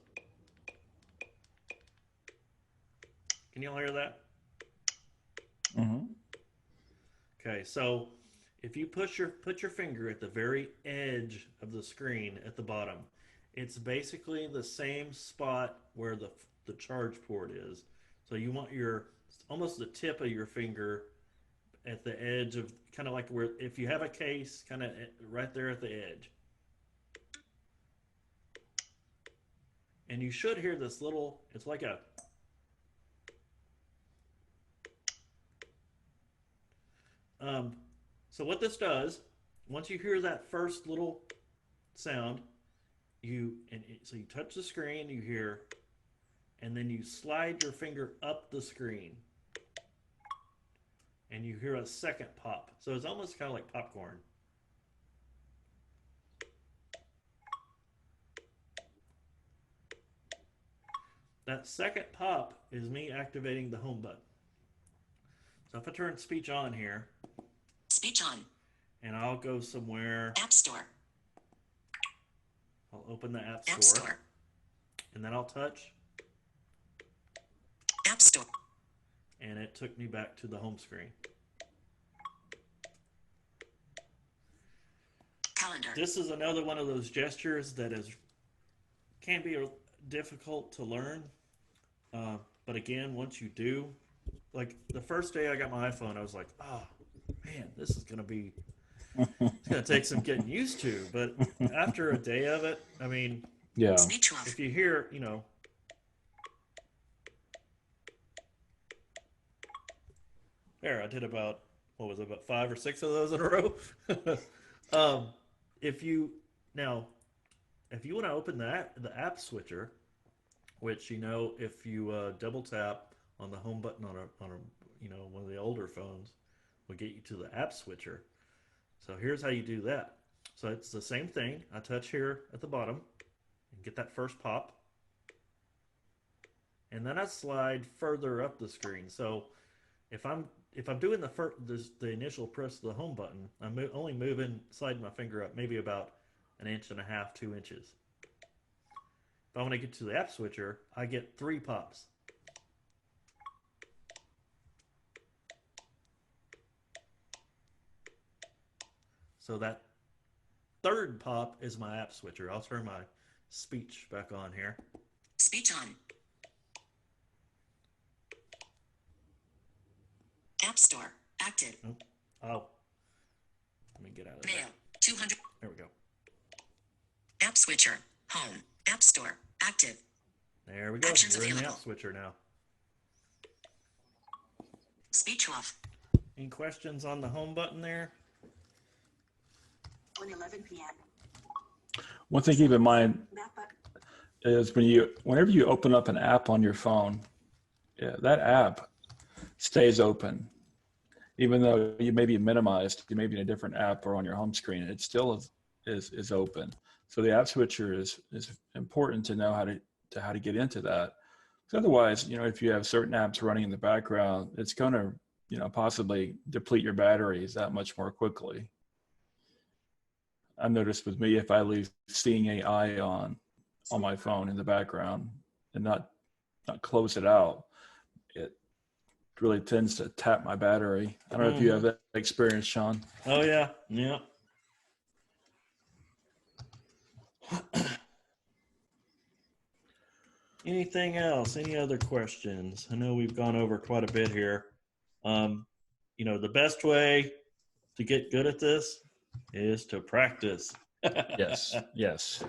Can you all hear that?
Mm-hmm.
Okay, so if you put your finger at the very edge of the screen at the bottom, it's basically the same spot where the charge port is. So you want almost the tip of your finger at the edge of kind of like where if you have a case, kind of right there at the edge. And you should hear this little, it's like a so what this does, once you hear that first little sound, so you touch the screen, you hear, and then you slide your finger up the screen, and you hear a second pop. So it's almost kind of like popcorn. That second pop is me activating the home button. So if I turn speech on here.
Speech on.
And I'll go somewhere.
App Store.
I'll open the App
Store.
And then I'll touch.
App Store.
And it took me back to the home screen.
Calendar.
This is another one of those gestures that can be difficult to learn. But again, once you do, like the first day I got my iPhone, I was like, oh man, this is going to take some getting used to. But after a day of it, I mean,
yeah.
If you hear, there, I did about 5 or 6 of those in a row. If you want to open the app switcher, which if you double tap on the home button on a one of the older phones, will get you to the app switcher. So here's how you do that. So it's the same thing. I touch here at the bottom and get that first pop. And then I slide further up the screen. So if I'm doing the initial press of the home button, I'm only sliding my finger up maybe about 1.5 inches, 2 inches. But when I get to the app switcher, I get 3 pops. So that third pop is my app switcher. I'll turn my speech back on here.
Speech on. App Store. Active.
Oh. Let me get out of
Mail. 200.
There we go.
App Switcher. Home. App Store. Active.
There we go.
Actions
We're in the
available.
app switcher now.
Speech off.
Any questions on the home button there?
1:11 p.m.
One thing to keep in mind
Map button.
is whenever you open up an app on your phone, that app stays open. Even though you may be minimized, you may be in a different app or on your home screen, it still is open. So the app switcher is important to know how to get into that. Because otherwise, if you have certain apps running in the background, it's going to possibly deplete your batteries that much more quickly. I've noticed with me, if I leave Seeing AI on my phone in the background and not close it out, it really tends to tap my battery. I don't know if you have that experience, Shawn.
Oh yeah. Yeah. Anything else? Any other questions? I know we've gone over quite a bit here. The best way to get good at this is to practice.
Yes.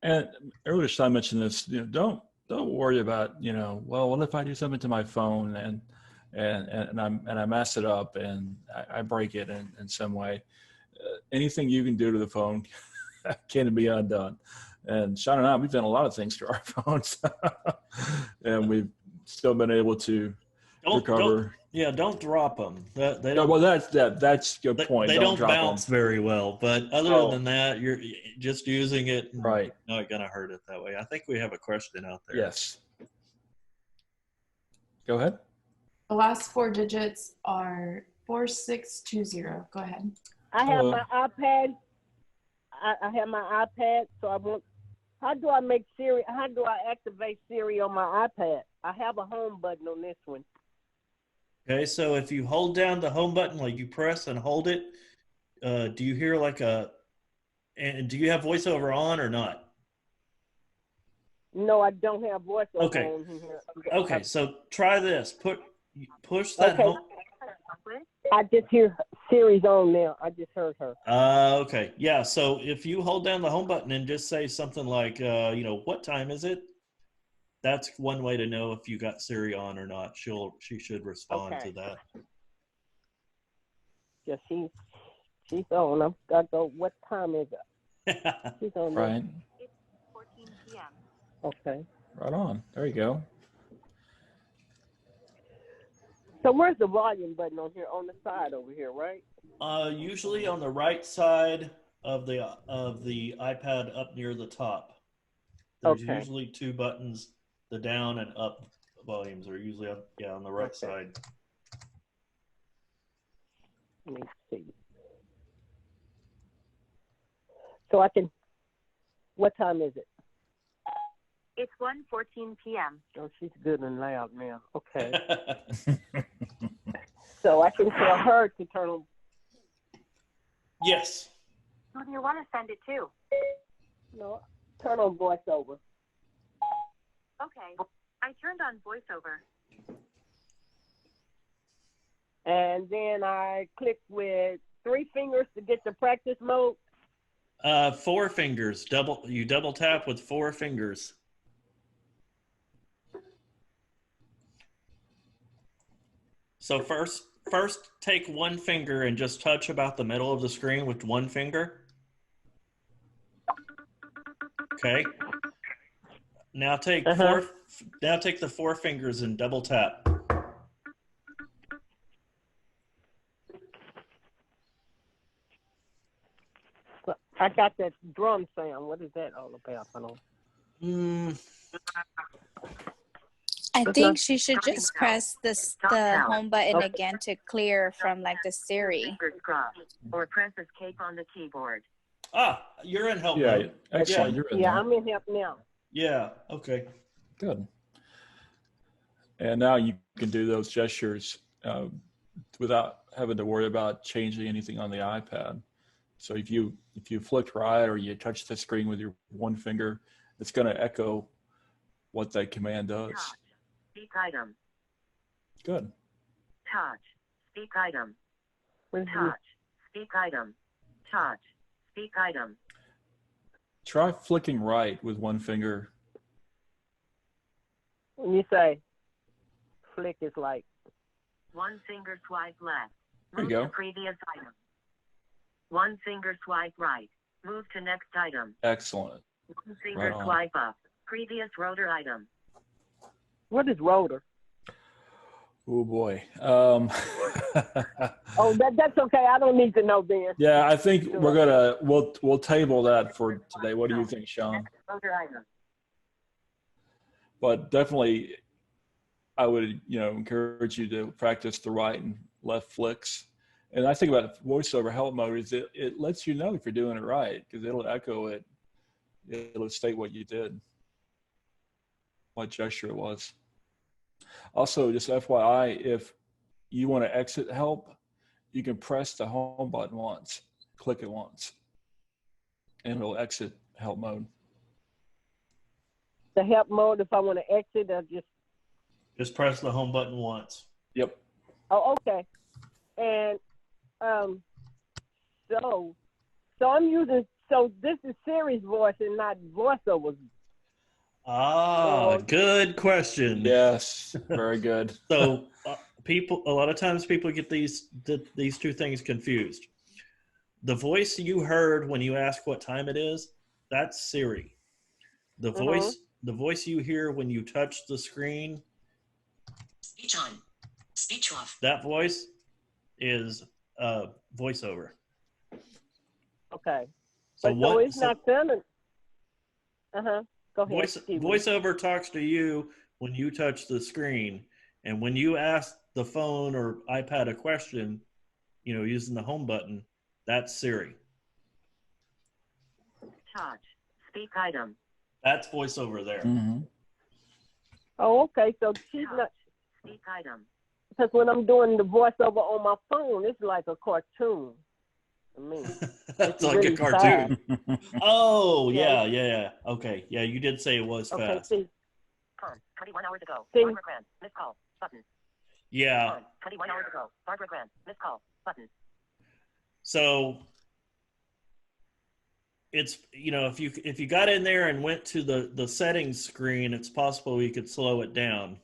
And earlier, Shawn mentioned this. Don't worry about well, what if I do something to my phone and I mess it up and I break it in some way. Anything you can do to the phone can be undone. And Shawn and I, we've done a lot of things to our phones, and we've still been able to recover.
Don't drop them.
That's your point.
They don't bounce very well, but other than that, you're just using it.
Right.
You're not going to hurt it that way. I think we have a question out there.
Yes. Go ahead.
The last 4 digits are 4620. Go ahead.
I have my iPad. I have my iPad, so I want. How do I make Siri? How do I activate Siri on my iPad? I have a home button on this one.
Okay, so if you hold down the home button, like you press and hold it, do you hear and do you have VoiceOver on or not?
No, I don't have VoiceOver
Okay.
on here.
Okay, so try this. Push that home.
I just hear Siri's on now. I just heard her.
Okay. Yeah. So if you hold down the home button and just say something like, what time is it? That's one way to know if you got Siri on or not. She should respond to that.
Yeah, she's on. I've got to go. What time is it? She's on.
Right.
It's 14 p.m.
Okay.
Right on. There you go.
So where's the volume button on here? On the side over here, right?
Usually on the right side of the iPad, up near the top. There's usually 2 buttons. The down and up volumes are usually on the right side.
Let me see. So I can. What time is it?
It's 1:14 p.m.
Oh, she's good and loud now. Okay. So I can tell her to turn on.
Yes.
Who do you want to send it to?
No, turn on VoiceOver.
Okay. I turned on VoiceOver.
And then I click with 3 fingers to get to practice mode.
4 fingers. You double tap with 4 fingers. So first take 1 finger and just touch about the middle of the screen with 1 finger. Okay. Now take take the 4 fingers and double tap.
I got that drum sound. What is that all about? I don't.
I
It's
think
not.
she should just press the home button again to clear from like the Siri.
Or press escape on the keyboard.
Ah, you're in help
Yeah,
mode.
excellent.
Yeah.
You're in
Yeah,
there.
I'm in help now.
Yeah. Okay.
Good. And now you can do those gestures without having to worry about changing anything on the iPad. So if you flick right or you touch the screen with your one finger, it's going to echo what that command does.
Touch. Speak item.
Good.
Touch. Speak item.
Where's
Touch. Speak item. Touch. Speak item.
Try flicking right with one finger.
When you say flick, is like
One finger swipe left.
There you
Move
go.
to previous item. One finger swipe right. Move to next item.
Excellent.
One finger
Right on.
swipe up. Previous rotor item.
what is rotor?
Oh boy.
Oh, that's okay. I don't need to know then.
Yeah, I think we'll table that for today. What do you think, Shawn?
Rotor item.
But definitely, I would encourage you to practice the right and left flicks. And I think about VoiceOver help mode is it lets you know if you're doing it right because it'll echo it. It'll state what you did, what gesture it was. Also, just FYI, if you want to exit help, you can press the home button once, click it once, and it'll exit help mode.
The help mode, if I want to exit, I
Just press the home button once.
Yep.
Oh, okay. And so I'm using. So this is Siri's voice and not VoiceOver's.
Ah, good question.
Yes, very good.
So a lot of times people get these two things confused. The voice you heard when you ask what time it is, that's Siri. The voice you hear when you touch the screen,
Speech on. Speech off.
that voice is VoiceOver.
Okay.
So
So it's not sounding. Go ahead.
VoiceOver talks to you when you touch the screen, and when you ask the phone or iPad a question, using the home button, that's Siri.
Touch. Speak item.
That's VoiceOver there.
Mm-hmm.
Oh, okay. So she's not.
Speak item.
Because when I'm doing the voiceover on my phone, it's like a cartoon. I mean,
That's like
really
a cartoon. Oh, yeah. Okay. Yeah, you did say it was
Okay,
fast.
see.
21 hours ago.
See?
Barbara Grant. Missed call. Button.
Yeah.
21 hours ago. Barbara Grant. Missed call. Button.
So it's if you got in there and went to the settings screen, it's possible you could slow it down.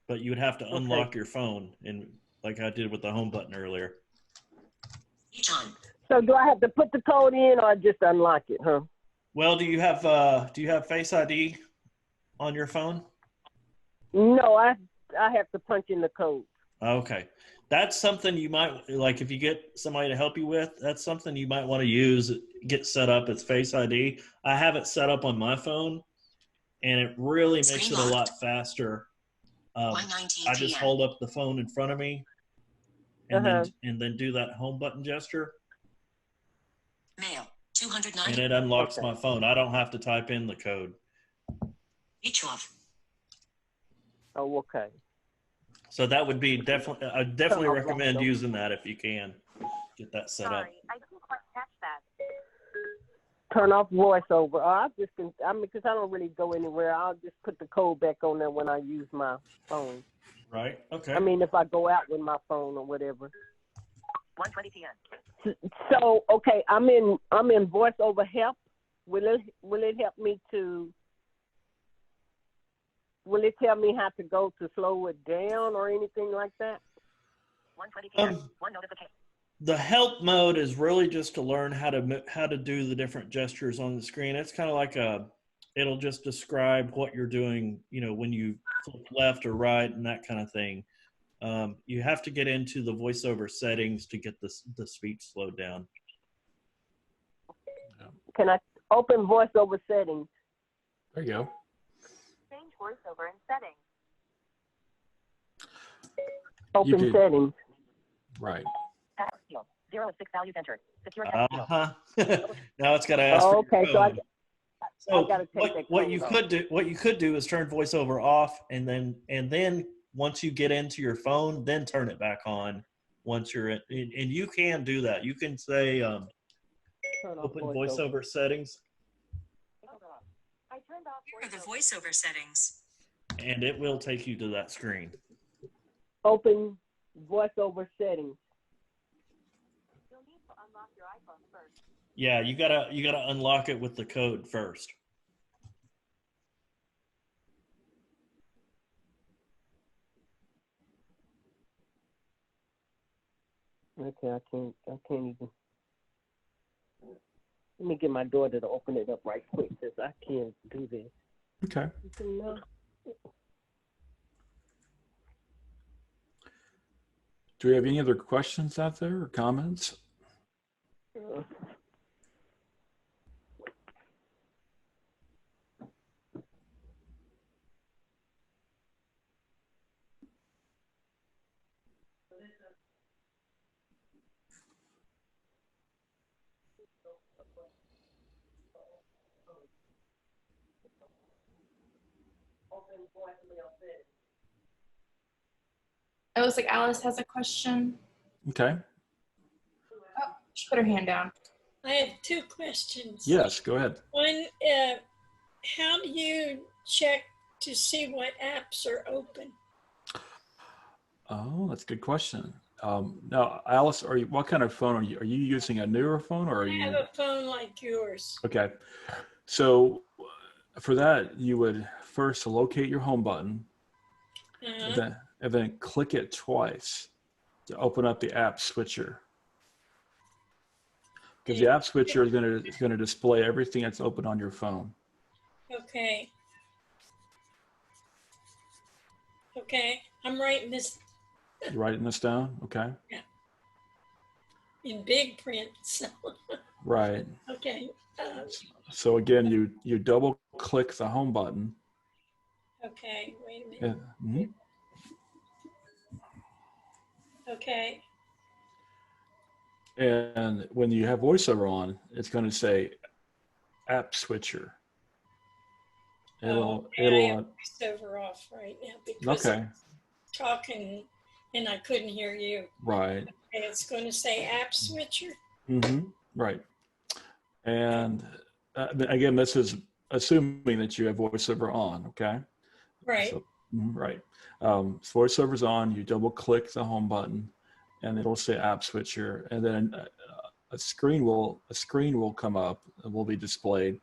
But you would have to unlock your phone, and like I did with the home button earlier.
So do I have to put the code in or just unlock it, huh?
Well, do you have Face ID on your phone?
No, I have to punch in the code.
Okay. That's something you might, like if you get somebody to help you with, that's something you might want to use, get set up as Face ID. I have it set up on my phone, and it really makes it a lot faster. I just hold up the phone in front of me and then do that home button gesture.
Mail. 290.
And it unlocks my phone. I don't have to type in the code.
Each off.
Oh, okay.
So that would be definitely, I definitely recommend using that if you can get that set up.
I didn't quite catch that.
Turn off VoiceOver. Because I don't really go anywhere. I'll just put the code back on there when I use my phone.
Right. Okay.
I mean, if I go out with my phone or whatever.
1:20 p.m.
So okay, I'm in VoiceOver help. Will it help me to? Will it tell me how to go to slow it down or anything like that?
1:20 p.m. One notification.
The help mode is really just to learn how to do the different gestures on the screen. It's kind of like it'll just describe what you're doing, when you flip left or right and that kind of thing. You have to get into the VoiceOver settings to get the speech slowed down.
can I open VoiceOver settings?
There you go.
Change VoiceOver in settings.
Open settings.
Right.
Task field. 0 of 6 values entered. Secure text field.
Now it's got to ask for your
Okay,
code.
I gotta take that
what
code
you
off.
could do is turn VoiceOver off, and then once you get into your phone, then turn it back on. Once you're in, and you can do that. You can say
Turn off
open VoiceOver settings,
I turned off
Here are the VoiceOver settings.
and it will take you to that screen.
Open VoiceOver settings.
You'll need to unlock your iPhone first.
Yeah, you gotta unlock it with the code first.
Okay, I can't even. Let me get my daughter to open it up right quick, since I can't do this.
Okay.
No.
Do we have any other questions out there or comments?
It looks like Alice has a question.
Okay.
Oh, she put her hand down.
I have 2 questions.
Yes, go ahead.
One, how do you check to see what apps are open?
Oh, that's a good question. Now, Alice, what kind of phone are you? Are you using a newer phone or are
I
you?
have a phone like yours.
Okay. So for that, you would first locate your home button, and then click it twice to open up the app switcher. Because the app switcher is going to display everything that's open on your phone.
Okay. Okay, I'm writing this
You writing this down? Okay.
in big print. So.
Right.
Okay.
So again, you double click the home button.
Okay, wait a minute.
Mhm.
Okay.
And when you have VoiceOver on, it's going to say app switcher. It'll
I have VoiceOver off right now because
okay.
I'm talking and I couldn't hear you.
Right.
And it's going to say app switcher.
Mm-hmm. Right. And again, this is assuming that you have VoiceOver on. Okay.
Right.
So, right. So VoiceOver's on. You double click the home button, and it'll say app switcher, and then a screen will come up and will be displayed,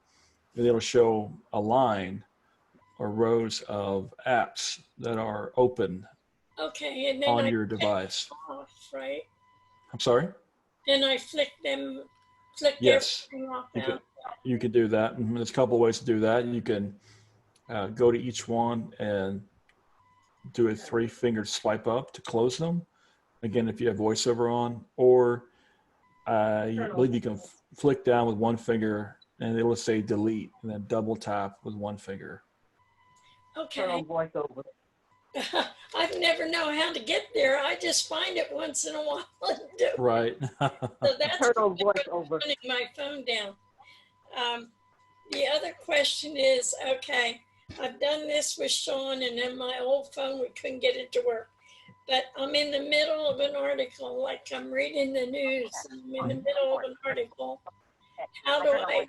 and it'll show a line or rows of apps that are open
Okay, and then
on
I
your
click
device.
off, right?
I'm sorry?
Then I flick
Yes.
everything off
You
out.
can do that. There's a couple of ways to do that. You can go to each one and do a 3-finger swipe up to close them. Again, if you have VoiceOver on, or I believe you can flick down with 1 finger and it will say delete, and then double tap with 1 finger.
Okay.
Turn on VoiceOver.
I've never known how to get there. I just find it once in a while and do it.
Right.
So that's
Turn on
why I'm
VoiceOver.
putting my phone down. The other question is, okay, I've done this with Shawn, and then my old phone, we couldn't get it to work. But I'm in the middle of an article, like I'm reading the news. I'm in the middle of an article. How do I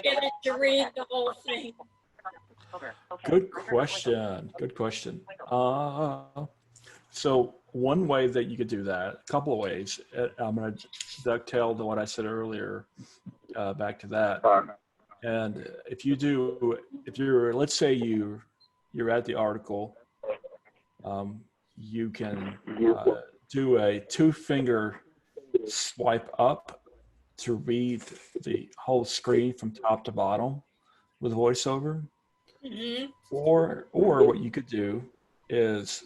get it to read the whole thing?
Good question. Good question. So one way that you could do that, a couple of ways. I'm going to dovetail to what I said earlier, back to that. And if you're, let's say you're at the article, you can do a 2-finger swipe up to read the whole screen from top to bottom with VoiceOver.
Mm-hmm.
Or what you could do is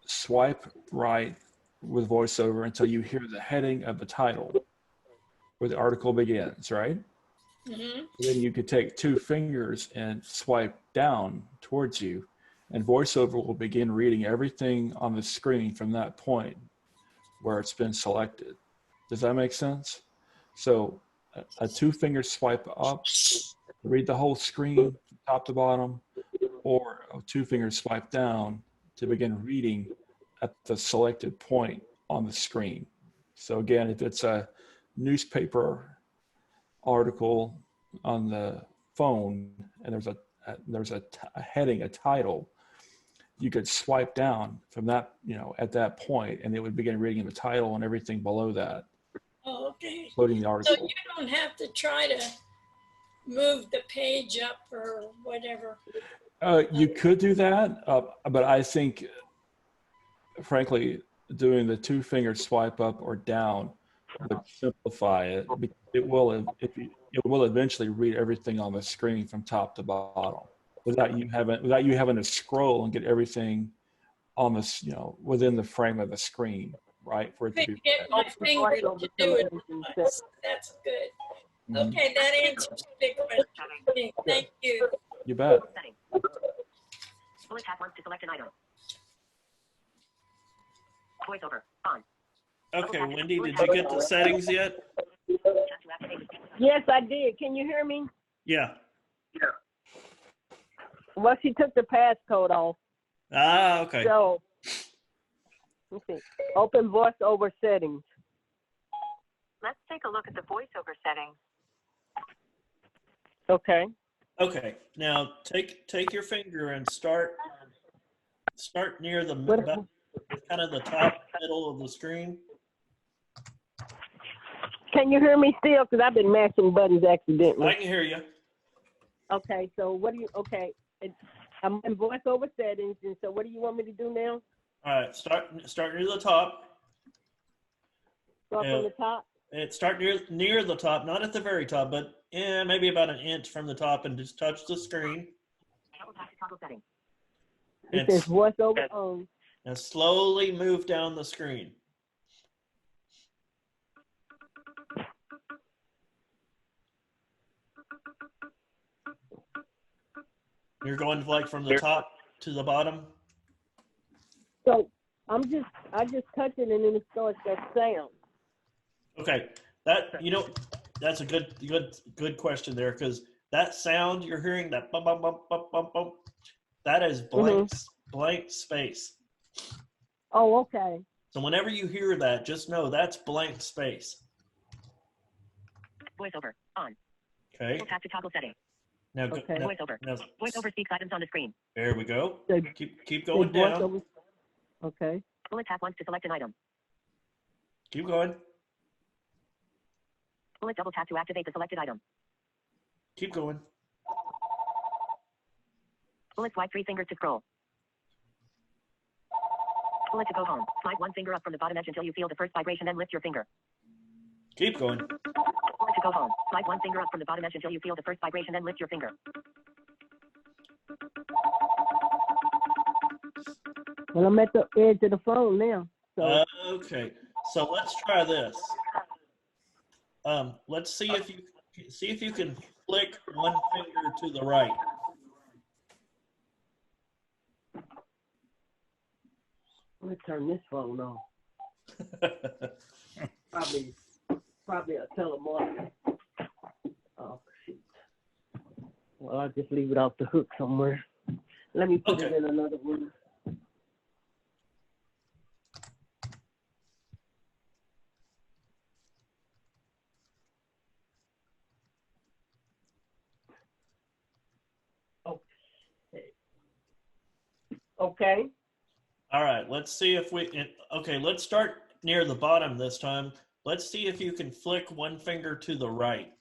swipe right with VoiceOver until you hear the heading of the title. where the article begins, right?
Mm-hmm.
Then you could take 2 fingers and swipe down towards you, and VoiceOver will begin reading everything on the screen from that point where it's been selected. Does that make sense? So a 2-finger swipe up, read the whole screen from top to bottom, or a 2-finger swipe down to begin reading at the selected point on the screen. So again, if it's a newspaper article on the phone and there's a heading, a title, you could swipe down from that, at that point, and it would begin reading the title and everything below that.
Oh, okay.
Including the article.
So you don't have to try to move the page up or whatever.
You could do that, but I think, frankly, doing the 2-finger swipe up or down would simplify it. It will eventually read everything on the screen from top to bottom without you having to scroll and get everything on this, within the frame of the screen, right? For it to be
get my finger to do it. That's good. Okay, that answers the big question. Thank you.
You bet.
Bullet tap once to select an item. VoiceOver on.
Okay, Wendy, did you get the settings yet?
Yes, I did. Can you hear me?
Yeah.
Well, she took the passcode off.
Ah, okay.
So, let's see. Open VoiceOver settings.
Let's take a look at the VoiceOver settings.
Okay.
Okay. Now take your finger and start near the kind of the top middle of the screen.
Can you hear me still? Because I've been mashing buttons accidentally.
I can hear you.
Okay. So I'm in VoiceOver settings, and so what do you want me to do now?
All right. Start near the top.
Start from the top.
Start near the top, not at the very top, but maybe about an inch from the top, and just touch the screen.
It says VoiceOver on.
And slowly move down the screen. You're going like from the top to the bottom?
So I just touch it and then it starts that sound.
Okay. That's a good question there, because that sound you're hearing, that bum bum bum bum bum bum, that is blank space.
Oh, okay.
So whenever you hear that, just know that's blank space.
VoiceOver on.
Okay.
Tap to toggle setting.
Now,
okay. VoiceOver. VoiceOver speaks items on the screen.
There we go. Keep going down.
Okay.
Bullet tap once to select an item.
Keep going.
Bullet double tap to activate the selected item.
Keep going.
Bullet swipe 3 fingers to scroll. Bullet to go home. Slide 1 finger up from the bottom edge until you feel the first vibration, then lift your finger.
Keep going.
Bullet to go home. Slide 1 finger up from the bottom edge until you feel the first vibration, then lift your finger.
Well, I'm at the edge of the phone now. So.
Okay, so let's try this. Let's see if you can flick 1 finger to the right.
Let me turn this phone off. Probably a telemarketer. Oh, shoot. Well, I'll just leave it off the hook somewhere. Let me put it in another room. Okay.
All right, let's see if let's start near the bottom this time. Let's see if you can flick 1 finger to the right.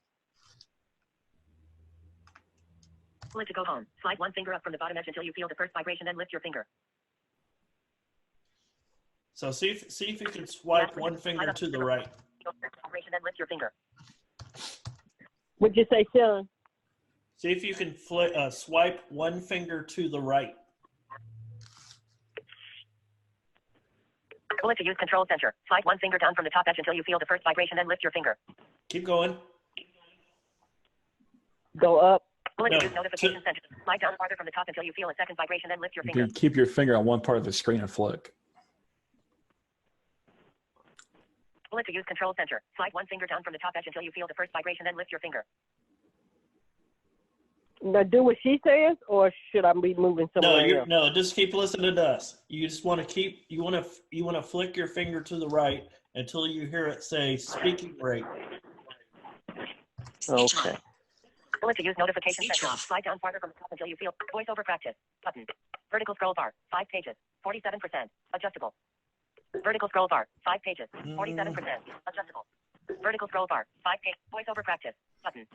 Bullet to go home. Slide 1 finger up from the bottom edge until you feel the first vibration, then lift your finger.
So see if you can swipe 1 finger to the right.
Vibration, then lift your finger.
What'd you say, Shawn?
See if you can swipe 1 finger to the right.
Bullet to use control center. Slide 1 finger down from the top edge until you feel the first vibration, then lift your finger.
Keep going.
Go up.
Ability
No,
to use notification center. Slide down farther from the top until you feel a second vibration, then lift your
You
finger.
can keep your finger on one part of the screen and flick.
Bullet to use control center. Slide one finger down from the top edge until you feel the first vibration, then lift your finger.
Now do what she says, or should I be moving somewhere else?
No, just keep listening to us. You just want to flick your finger to the right until you hear it say speaking rate.
Okay.
Bullet to use notification center. Slide down farther from the top until you feel VoiceOver practice button. Vertical scroll bar, 5 pages, 47%, adjustable. Vertical scroll bar, 5 pages, 47%, adjustable. Vertical scroll bar, 5 pages, VoiceOver practice button.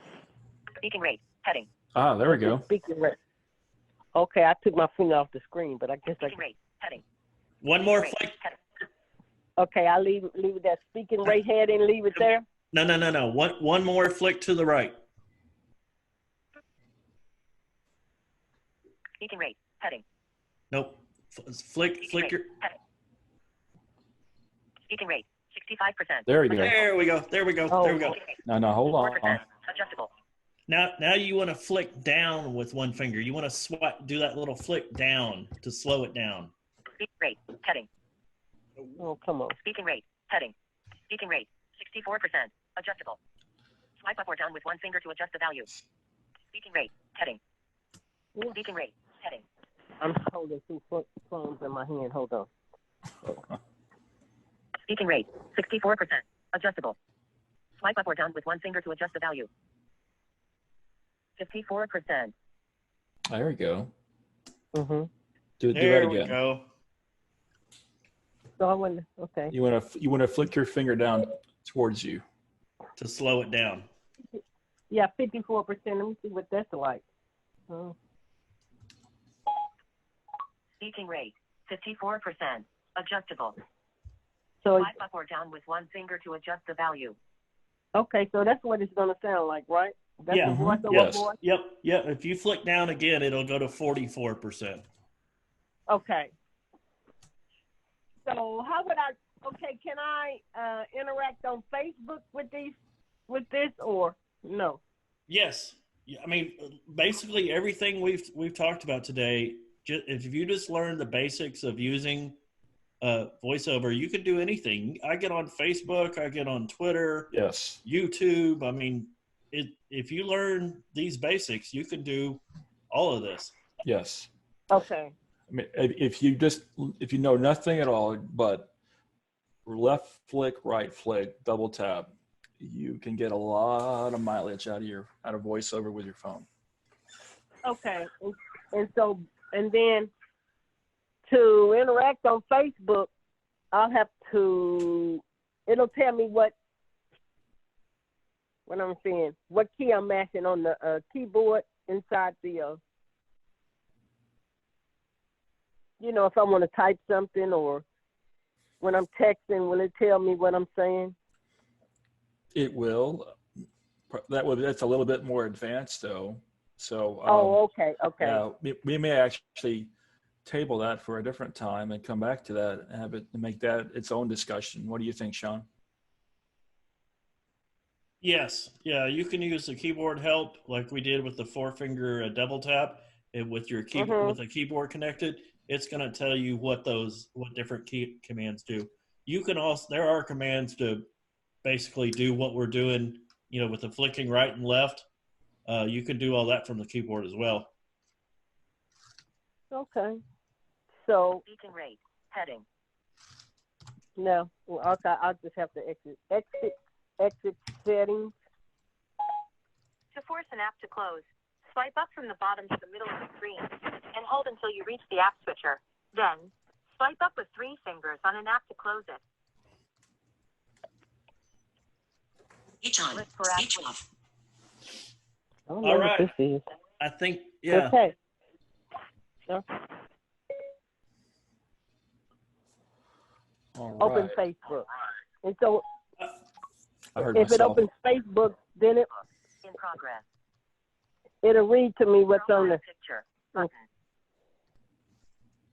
Speaking rate, heading.
Ah, there we go.
Speaking rate. Okay, I took my finger off the screen, but I guess
Speaking rate, heading.
One more flick.
Okay, I'll leave that speaking rate heading, leave it there.
No. One more flick to the right.
Speaking rate, heading.
Nope. Flick your.
Speaking rate, 65%.
There you go.
There we go. There we go. There we go.
No, hold on.
Adjustable.
Now you want to flick down with one finger. You want to do that little flick down to slow it down.
Speaking rate, heading.
Oh, come on.
Speaking rate, heading. Speaking rate, 64%. Adjustable. Swipe up or down with one finger to adjust the value. Speaking rate, heading. Speaking rate, heading.
I'm holding two phones in my hand. Hold on.
Speaking rate, 64%. Adjustable. Swipe up or down with one finger to adjust the value. 54%.
There we go.
Mm-hmm.
Do that
There
again.
we go.
So I want okay.
You want to flick your finger down towards you
to slow it down.
Yeah, 54%. Let me see what that's like.
Speaking rate, 54%. Adjustable.
So
swipe up or down with one finger to adjust the value.
Okay, so that's what it's gonna sound like, right? That's
Yeah.
the voiceover
Yes.
voice?
Yep. If you flick down again, it'll go to 44%.
Okay. So how would I? Okay, can I interact on Facebook with this, or no?
Yes. I mean, basically everything we've talked about today. If you just learn the basics of using VoiceOver, you can do anything. I get on Facebook, I get on Twitter,
yes,
YouTube. I mean, if you learn these basics, you can do all of this.
Yes.
Okay.
I mean, if you know nothing at all but left flick, right flick, double tap, you can get a lot of mileage out of VoiceOver with your phone.
Okay, and then to interact on Facebook, it'll tell me what I'm saying, what key I'm mashing on the keyboard inside the, if I want to type something, or when I'm texting, will it tell me what I'm saying?
It will. That's a little bit more advanced, though. So.
Okay.
We may actually table that for a different time and come back to that and have it make that its own discussion. What do you think, Shawn?
Yes. Yeah, you can use the keyboard help like we did with the 4-finger double tap, and with your keyboard with a keyboard connected. It's going to tell you what different key commands do. You can also, there are commands to basically do what we're doing, with the flicking right and left. You can do all that from the keyboard as well.
Okay. So.
Speaking rate, heading.
No. Well, okay, I'll just have to exit settings.
To force an app to close, swipe up from the bottom to the middle of the screen and hold until you reach the app switcher. Then, swipe up with 3 fingers on an app to close it.
Speech on. Speech off.
All right.
This is.
I think, yeah.
Okay. Open Facebook. And so if it opens Facebook, then
in progress.
It'll read to me what's on the
picture. Button.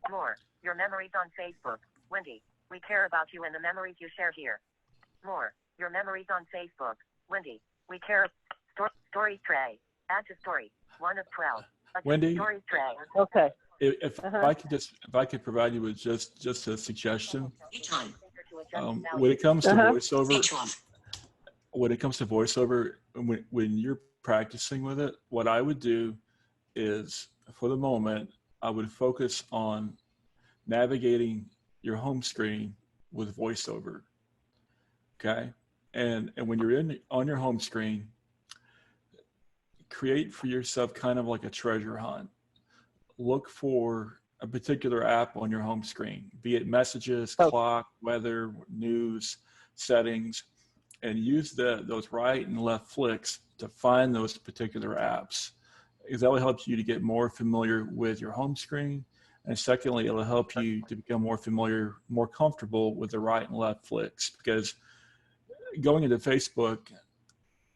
More. Your memories on Facebook. Wendy, we care about you and the memories you share here. More. Your memories on Facebook. Wendy, we care. Story tray. Add to story. 1 of 12.
Wendy?
Story tray.
Okay.
If I could provide you with just a suggestion. When it comes to VoiceOver, when you're practicing with it, what I would do is, for the moment, I would focus on navigating your home screen with VoiceOver. Okay, and when you're on your home screen, create for yourself kind of like a treasure hunt. Look for a particular app on your home screen, be it messages, clock, weather, news, settings, and use those right and left flicks to find those particular apps, because that will help you to get more familiar with your home screen. And secondly, it'll help you to become more familiar, more comfortable with the right and left flicks, because going into Facebook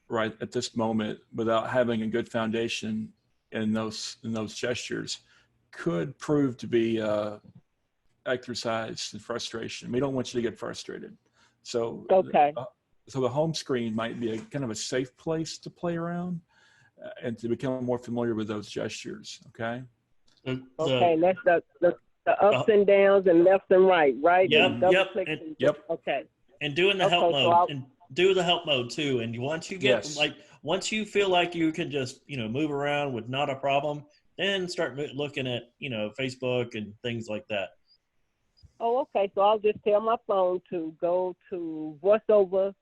right at this moment without having a good foundation in those gestures could prove to be exercise and frustration. We don't want you to get frustrated. So so the home screen might be a kind of a safe place to play around and to become more familiar with those gestures. Okay.
Okay, that's the ups and downs and left and right, right?
Yep.
Okay.
And doing the help mode, and do the help mode too. And once you get once you feel like you can just move around with not a problem, then start looking at Facebook and things like that.
Oh, okay. So I'll just tell my phone to go to VoiceOver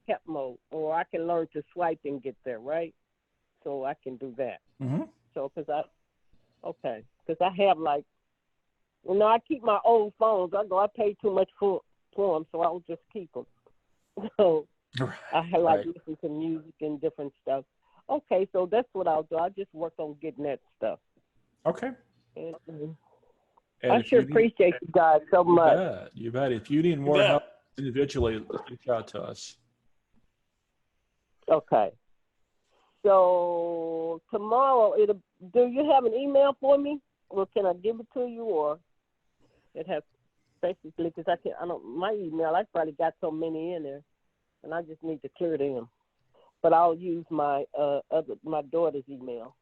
help mode, or I can learn to swipe and get there, right? So I can do that.
Mm-hmm.
So because I have I keep my old phones. I pay too much for them, so I'll just keep them. So I listen to music and different stuff. Okay, so that's what I'll do. I'll just work on getting that stuff.
Okay.
And
I
sure appreciate you guys so much.
You bet. If you need more help individually, reach out to us.
Okay. So tomorrow, do you have an email for me, or can I give it to you, or it has basically because I don't my email. I probably got so many in there, and I just need to clear them. But I'll use my my daughter's email.